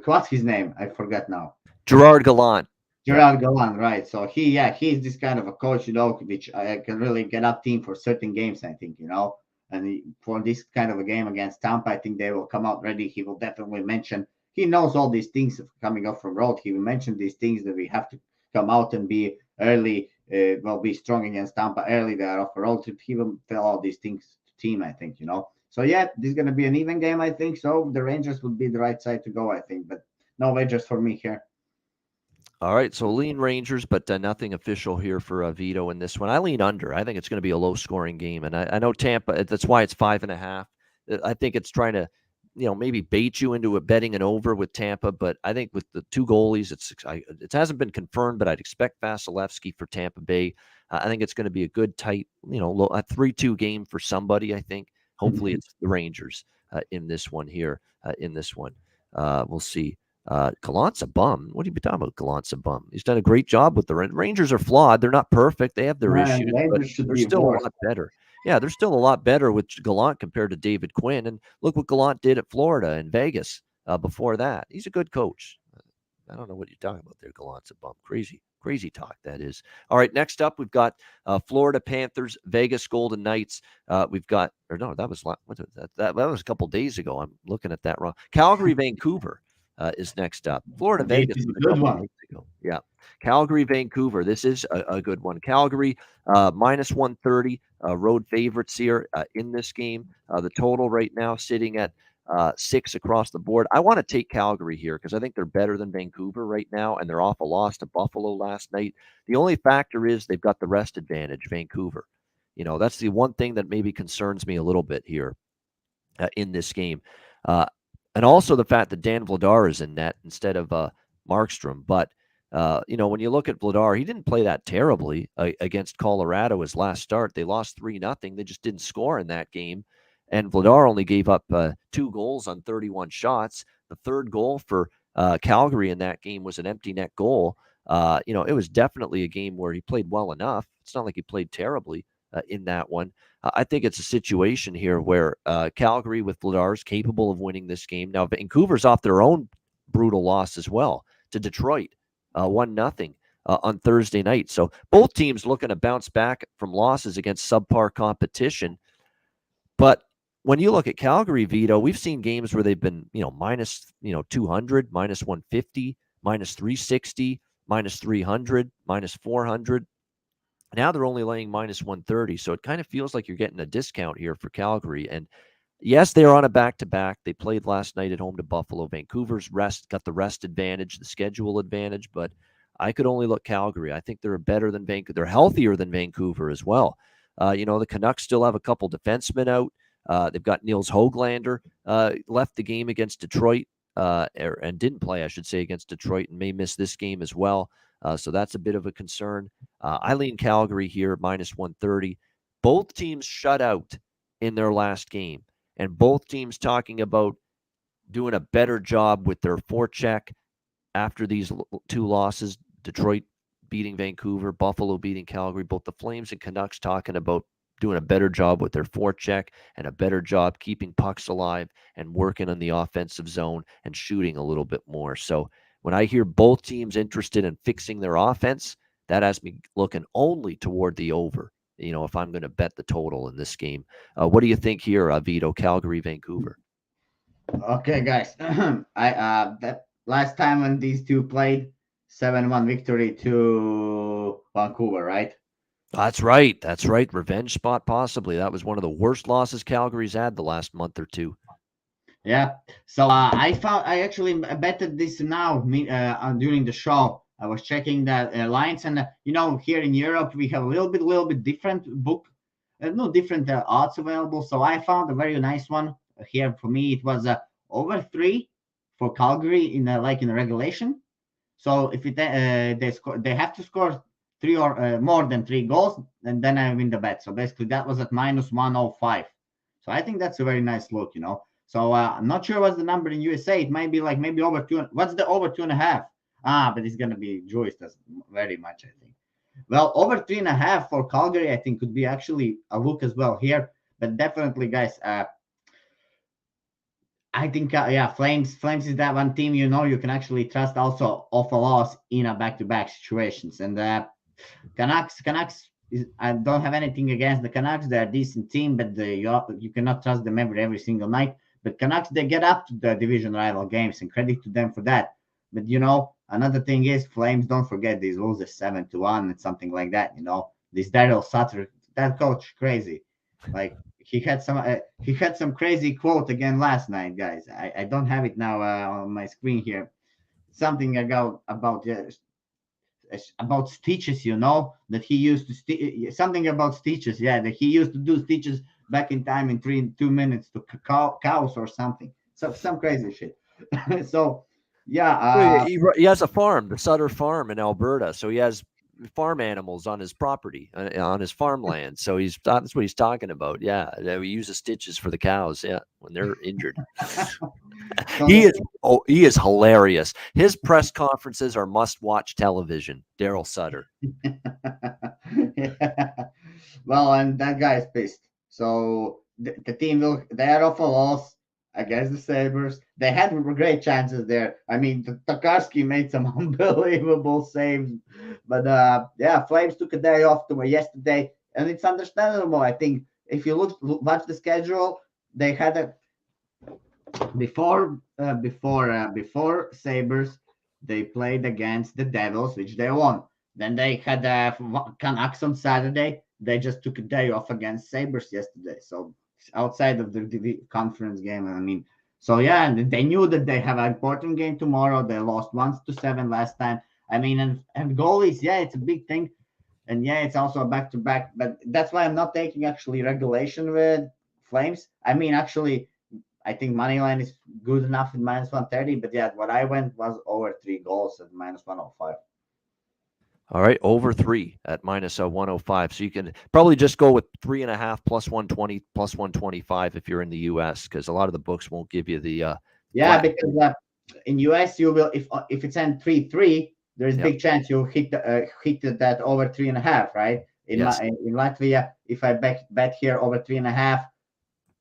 what's his name? I forgot now. Gerard Gallant. Gerard Gallant, right? So he's this kind of a coach, which can really get up team for certain games, I think, And for this kind of a game against Tampa, I think they will come out ready. He will definitely mention. He knows all these things coming up from road. He will mention these things that we have to come out and be early. Be strong against Tampa early. They are off a road trip. He will tell all these things to team, I think, So this is going to be an even game, I think. So the Rangers would be the right side to go, I think. But no wagers for me here. All right, so lean Rangers, but nothing official here for Vito in this one. I lean under. I think it's going to be a low-scoring game, and I know Tampa. That's why it's 5.5. I think it's trying to, maybe bait you into betting an over with Tampa. But I think with the 2 goalies, it hasn't been confirmed, but I'd expect Vasilevsky for Tampa Bay. I think it's going to be a good, tight, a 3-2 game for somebody. I think. Hopefully, it's the Rangers in this one here. We'll see. Gallant's a bum. What are you talking about? Gallant's a bum. He's done a great job with the Rangers. Are flawed. They're not perfect. They have their issues, but they're still a lot better. Yeah, they're still a lot better with Gallant compared to David Quinn. And look what Gallant did at Florida and Vegas before that. He's a good coach. I don't know what you're talking about there. Gallant's a bum. Crazy talk, that is. All right, next up, we've got Florida Panthers, Vegas Golden Knights. That was a couple days ago. I'm looking at that wrong. Calgary, Vancouver. is next up. Florida, This Vegas is a was a good couple one. nights ago. Yeah. Calgary, Vancouver. This is a good one. Calgary, minus 130, road favorites here in this game. The total right now sitting at 6 across the board. I want to take Calgary here because I think they're better than Vancouver right now, and they're off a loss to Buffalo last night. The only factor is they've got the rest advantage, Vancouver. That's the one thing that maybe concerns me a little bit here in this game. And also the fact that Dan Vladar is in net instead of Markstrom. But, when you look at Vladar, he didn't play that terribly against Colorado his last start. They lost 3-0. They just didn't score in that game. And Vladar only gave up 2 goals on 31 shots. The third goal for Calgary in that game was an empty net goal. It was definitely a game where he played well enough. It's not like he played terribly in that one. I think it's a situation here where Calgary with Vladar is capable of winning this game. Now, Vancouver's off their own brutal loss as well to Detroit, 1-0 on Thursday night. So both teams looking to bounce back from losses against subpar competition. But when you look at Calgary, Vito, we've seen games where they've been, minus, 200, minus 150, minus 360, minus 300, minus 400. Now they're only laying minus 130. So it kind of feels like you're getting a discount here for Calgary. And yes, they're on a back-to-back. They played last night at home to Buffalo. Vancouver's got the rest advantage, the schedule advantage, but I could only look Calgary. I think they're better than Vancouver. They're healthier than Vancouver as well. The Canucks still have a couple defensemen out. They've got Niels Höglander left the game against Detroit and didn't play, I should say, against Detroit and may miss this game as well. So that's a bit of a concern. I lean Calgary here, minus 130. Both teams shut out in their last game, and both teams talking about doing a better job with their forecheck after these 2 losses. Detroit beating Vancouver, Buffalo beating Calgary. Both the Flames and Canucks talking about doing a better job with their forecheck and a better job keeping pucks alive and working on the offensive zone and shooting a little bit more. So when I hear both teams interested in fixing their offense, that has me looking only toward the over, if I'm going to bet the total in this game. What do you think here, Vito, Calgary, Vancouver? Okay, guys. That last time when these two played, 7-1 victory to Vancouver, right? That's right. That's right. Revenge spot, possibly. That was one of the worst losses Calgary's had the last month or two. Yeah. So I actually betted this now during the show. I was checking the lines, and here in Europe we have a little bit different book, no different odds available. So I found a very nice one here for me. It was over 3 for Calgary in the regulation. So if they have to score 3 or more than 3 goals, and then I win the bet. So basically that was at minus 105. So I think that's a very nice look, So I'm not sure what's the number in USA. It might be maybe over 2. What's the over 2.5? But it's gonna be Jewish. That's very much, I think. Well, over 3.5 for Calgary, I think could be actually a look as well here. But definitely, guys, I think Flames is that one team you can actually trust also off a loss in a back-to-back situations. And Canucks. I don't have anything against the Canucks. They're a decent team, but you cannot trust them every single night. But Canucks, they get up to the division rival games, and credit to them for that. But another thing is Flames. Don't forget these losers 7-1 and something like that. This Daryl Sutter, that coach, crazy. He had some crazy quote again last night, guys. I don't have it now on my screen here. Something about stitches, that he used to something about stitches, that he used to do stitches back in time in 2 minutes to cows or something. So some crazy shit. So yeah, he has a farm, the Sutter Farm in Alberta. So he has farm animals on his property, on his farmland. So that's what he's talking about. Yeah, we use the stitches for the cows. Yeah, when they're injured. He is hilarious. His press conferences are must-watch television. Daryl Sutter. Well, and that guy is pissed. So the team they are off a loss against the Sabres. They had great chances there. I mean, Tokarski made some unbelievable saves. But Flames took a day off yesterday, and it's understandable. I think if you watch the schedule, they had before Sabres, they played against the Devils, which they won. Then they had Canucks on Saturday. They just took a day off against Sabres yesterday. So outside of the conference game, I mean, so yeah, and they knew that they have an important game tomorrow. They lost 1-7 last time. I mean, and goalies, yeah, it's a big thing. And yeah, it's also a back-to-back, but that's why I'm not taking actually regulation with Flames. I mean, actually, I think money line is good enough at -130, but yeah, what I went was over 3 goals at -105. All right, over 3 at -105. So you can probably just go with 3.5 plus 120 plus 125 if you're in the U.S. because a lot of the books won't give you the Yeah, flat. because in US you will if it's in 3-3, there's Yep. big chance you'll hit that over 3.5, right? Yes. In Latvia, if I bet here over 3.5,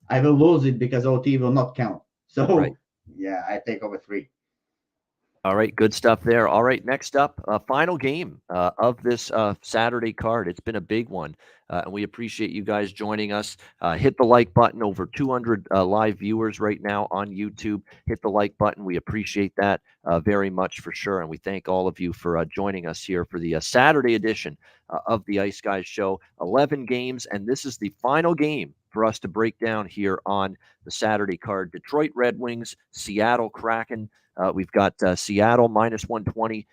I will lose it because OT will not count. So Right. yeah, I take over 3. All right, good stuff there. All right, next up, final game of this Saturday card. It's been a big one, and we appreciate you guys joining us. Hit the like button. Over 200 live viewers right now on YouTube. Hit the like button. We appreciate that very much for sure, and we thank all of you for joining us here for the Saturday edition of the Ice Guys Show. 11 games, and this is the final game for us to break down here on the Saturday card. Detroit Red Wings, Seattle Kraken. We've got Seattle -120,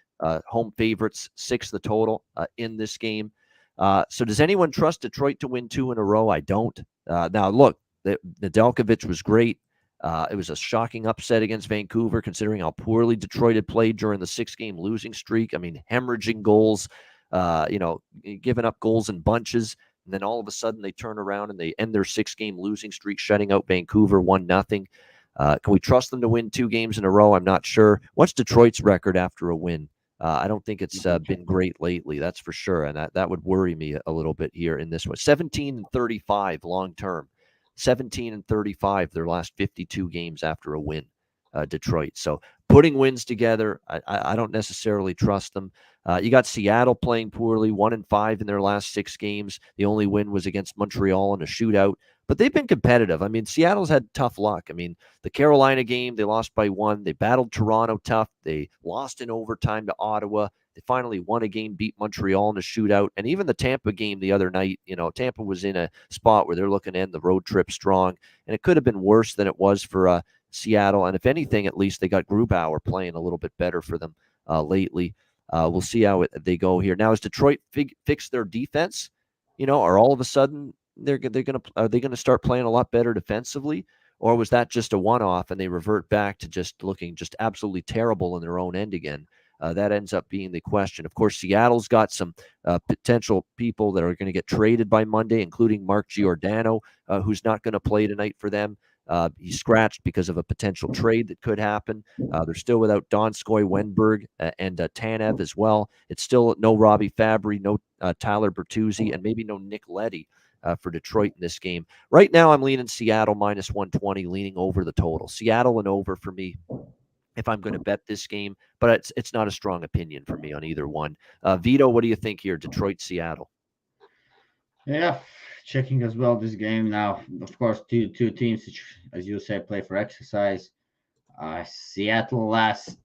home favorites, 6 the total in this game. So does anyone trust Detroit to win 2 in a row? I don't. Now, look, Nedeljkovic was great. It was a shocking upset against Vancouver, considering how poorly Detroit had played during the 6-game losing streak. I mean, hemorrhaging goals, giving up goals in bunches. And then all of a sudden they turn around and they end their 6-game losing streak, shutting out Vancouver 1-0. Can we trust them to win 2 games in a row? I'm not sure. What's Detroit's record after a win? I don't think it's been great lately, that's for sure. And that would worry me a little bit here in this one. 17-35 long term. 17-35 their last 52 games after a win, Detroit. So putting wins together, I don't necessarily trust them. You got Seattle playing poorly, 1-5 in their last 6 games. The only win was against Montreal in a shootout. But they've been competitive. I mean, Seattle's had tough luck. I mean, the Carolina game, they lost by 1. They battled Toronto tough. They lost in overtime to Ottawa. They finally won a game, beat Montreal in a shootout. And even the Tampa game the other night, Tampa was in a spot where they're looking to end the road trip strong. And it could have been worse than it was for Seattle. And if anything, at least they got Grubauer playing a little bit better for them lately. We'll see how they go here. Now, has Detroit fixed their defense? Or all of a sudden are they gonna start playing a lot better defensively, or was that just a one-off and they revert back to just looking just absolutely terrible in their own end again? That ends up being the question. Of course, Seattle's got some potential people that are going to get traded by Monday, including Mark Giordano, who's not going to play tonight for them. He's scratched because of a potential trade that could happen. They're still without Donskoy, Wenberg, and Tanev as well. It's still no Robbie Fabry, no Tyler Bertuzzi, and maybe no Nick Leddy for Detroit in this game. Right now, I'm leaning Seattle -120, leaning over the total. Seattle and over for me if I'm going to bet this game, but it's not a strong opinion for me on either one. Vito, what do you think here? Detroit, Seattle. Yeah, checking as well this game now. Of course, two teams, which, as you say, play for exercise. Seattle last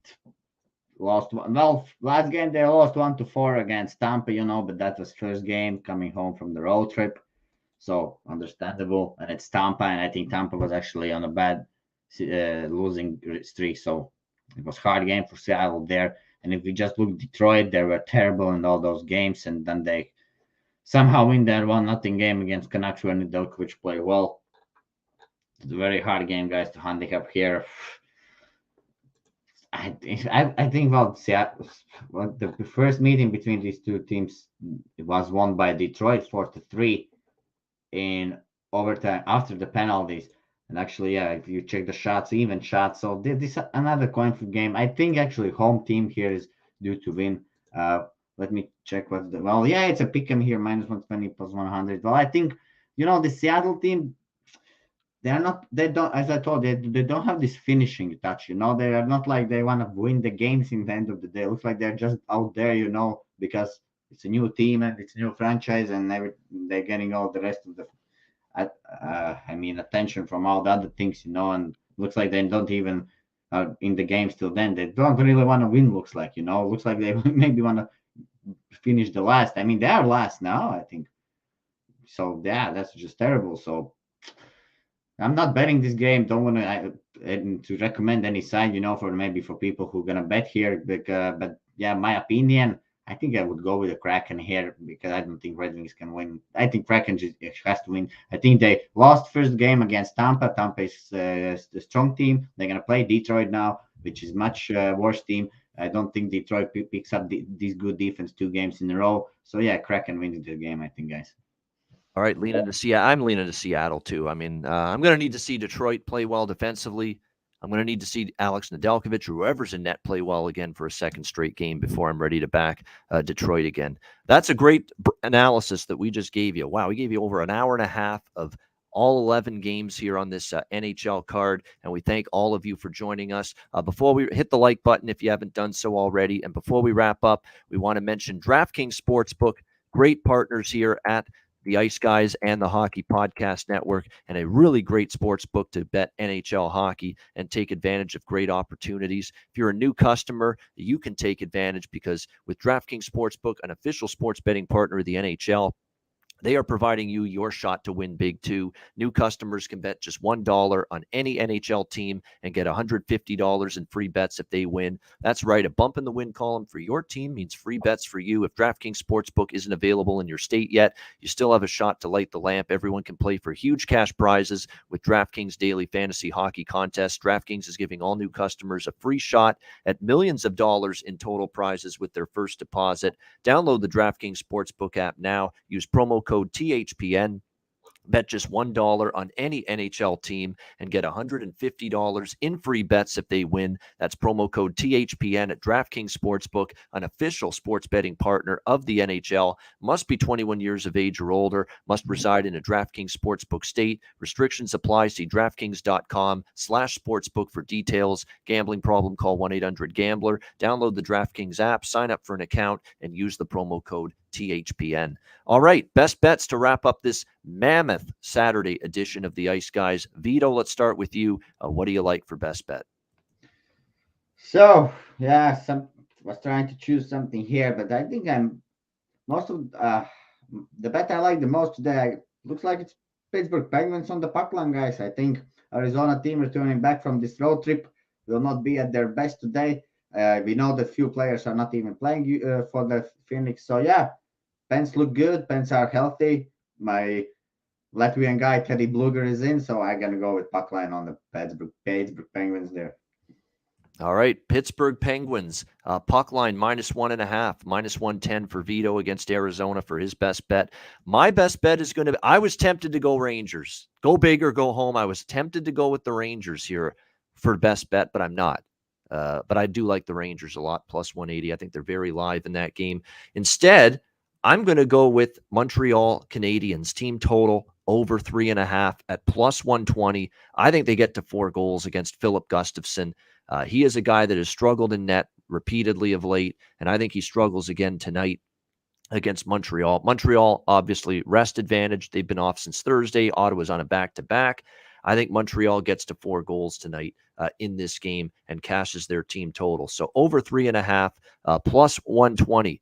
game they lost 1-4 against Tampa, but that was first game coming home from the road trip, so understandable. And it's Tampa, and I think Tampa was actually on a bad losing streak, so it was hard game for Seattle there. And if we just look Detroit, they were terrible in all those games, and then they somehow win that 1-0 game against Canucks where Nedeljkovic played well. It's a very hard game, guys, to handicap here. I think Seattle, the first meeting between these two teams, it was won by Detroit 4-3 in overtime after the penalties. And actually, yeah, if you check the shots, even shots. So this is another coin flip game. I think actually home team here is due to win. Let me check it's a pick 'em here, -120 plus 100. Well, I think, the Seattle team, they don't, as I told you, they don't have this finishing touch, they are not like they want to win the games in the end of the day. It looks like they're just out there, because it's a new team and it's a new franchise, and they're getting all the rest of the attention from all the other things, and looks like they don't even in the games till then. They don't really want to win. Looks like looks like they maybe want to finish the last. I mean, they are last now, I think. So yeah, that's just terrible. So I'm not betting this game. Don't want to recommend any side, for people who are gonna bet here. But yeah, my opinion, I think I would go with the Kraken here because I don't think Red Wings can win. I think Kraken just has to win. I think they lost first game against Tampa. Tampa is the strong team. They're gonna play Detroit now, which is much worse team. I don't think Detroit picks up this good defense 2 games in a row. So yeah, Kraken wins the game, I think, guys. All right, leaning to Seattle. I'm leaning to Seattle too. I mean, I'm going to need to see Detroit play well defensively. I'm going to need to see Alex Nedeljkovic, whoever's in net, play well again for a second straight game before I'm ready to back Detroit again. That's a great analysis that we just gave you. Wow, we gave you over an hour and a half of all 11 games here on this NHL card, and we thank all of you for joining us. Before we hit the like button, if you haven't done so already, and before we wrap up, we want to mention DraftKings Sportsbook, great partners here at the Ice Guys and the Hockey Podcast Network, and a really great sports book to bet NHL hockey and take advantage of great opportunities. If you're a new customer, you can take advantage because with DraftKings Sportsbook, an official sports betting partner of the NHL, they are providing you your shot to win big too. New customers can bet just $1 on any NHL team and get $150 in free bets if they win. That's right. A bump in the win column for your team means free bets for you. If DraftKings Sportsbook isn't available in your state yet, you still have a shot to light the lamp. Everyone can play for huge cash prizes with DraftKings Daily Fantasy Hockey Contest. DraftKings is giving all new customers a free shot at millions of dollars in total prizes with their first deposit. Download the DraftKings Sportsbook app now. Use promo code THPN. Bet just $1 on any NHL team and get $150 in free bets if they win. That's promo code THPN at DraftKings Sportsbook, an official sports betting partner of the NHL. Must be 21 years of age or older. Must reside in a DraftKings Sportsbook state. Restrictions apply. See DraftKings.com/sportsbook for details. Gambling problem? Call 1-800-GAMBLER. Download the DraftKings app, sign up for an account, and use the promo code THPN. All right, best bets to wrap up this mammoth Saturday edition of the Ice Guys. Vito, let's start with you. What do you like for best bet? So yeah, was trying to choose something here, but I think most of the bet I like the most today looks like it's Pittsburgh Penguins on the puck line, guys. I think Arizona team returning back from this road trip will not be at their best today. We know that few players are not even playing for the Phoenix. So yeah, Pens look good. Pens are healthy. My Latvian guy, Teddy Bluger, is in. So I'm going to go with puck line on the Pittsburgh Penguins there. All right, Pittsburgh Penguins, puck line -1.5, -110 for Vito against Arizona for his best bet. My best bet is going to be, I was tempted to go Rangers. Go big or go home. I was tempted to go with the Rangers here for best bet, but I'm not. But I do like the Rangers a lot, +180. I think they're very live in that game. Instead, I'm going to go with Montreal Canadiens, team total over 3.5 at +120. I think they get to 4 goals against Philip Gustafsson. He is a guy that has struggled in net repeatedly of late, and I think he struggles again tonight against Montreal. Montreal, obviously, rest advantage. They've been off since Thursday. Ottawa's on a back-to-back. I think Montreal gets to 4 goals tonight in this game and cashes their team total. So over 3.5, +120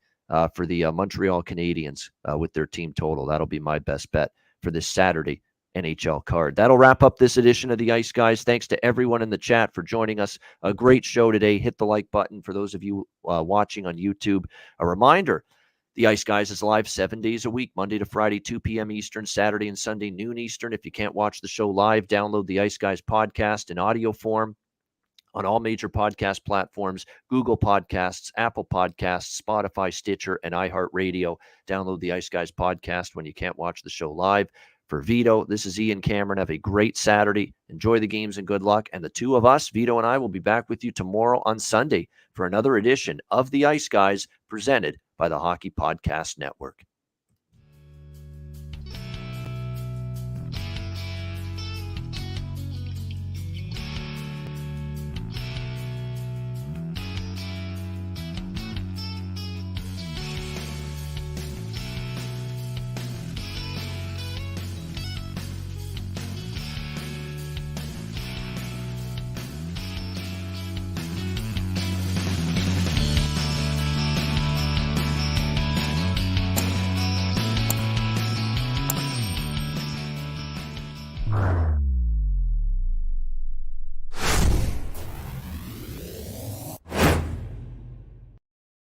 for the Montreal Canadiens with their team total. That'll be my best bet for this Saturday NHL card. That'll wrap up this edition of the Ice Guys. Thanks to everyone in the chat for joining us. A great show today. Hit the like button for those of you watching on YouTube. A reminder, the Ice Guys is live 7 days a week, Monday to Friday, 2 p.m. Eastern, Saturday and Sunday, noon Eastern. If you can't watch the show live, download the Ice Guys podcast in audio form on all major podcast platforms, Google Podcasts, Apple Podcasts, Spotify, Stitcher, and iHeartRadio. Download the Ice Guys podcast when you can't watch the show live. For Vito, this is Ian Cameron. Have a great Saturday. Enjoy the games and good luck. And the two of us, Vito and I, will be back with you tomorrow on Sunday for another edition of the Ice Guys presented by the Hockey Podcast Network.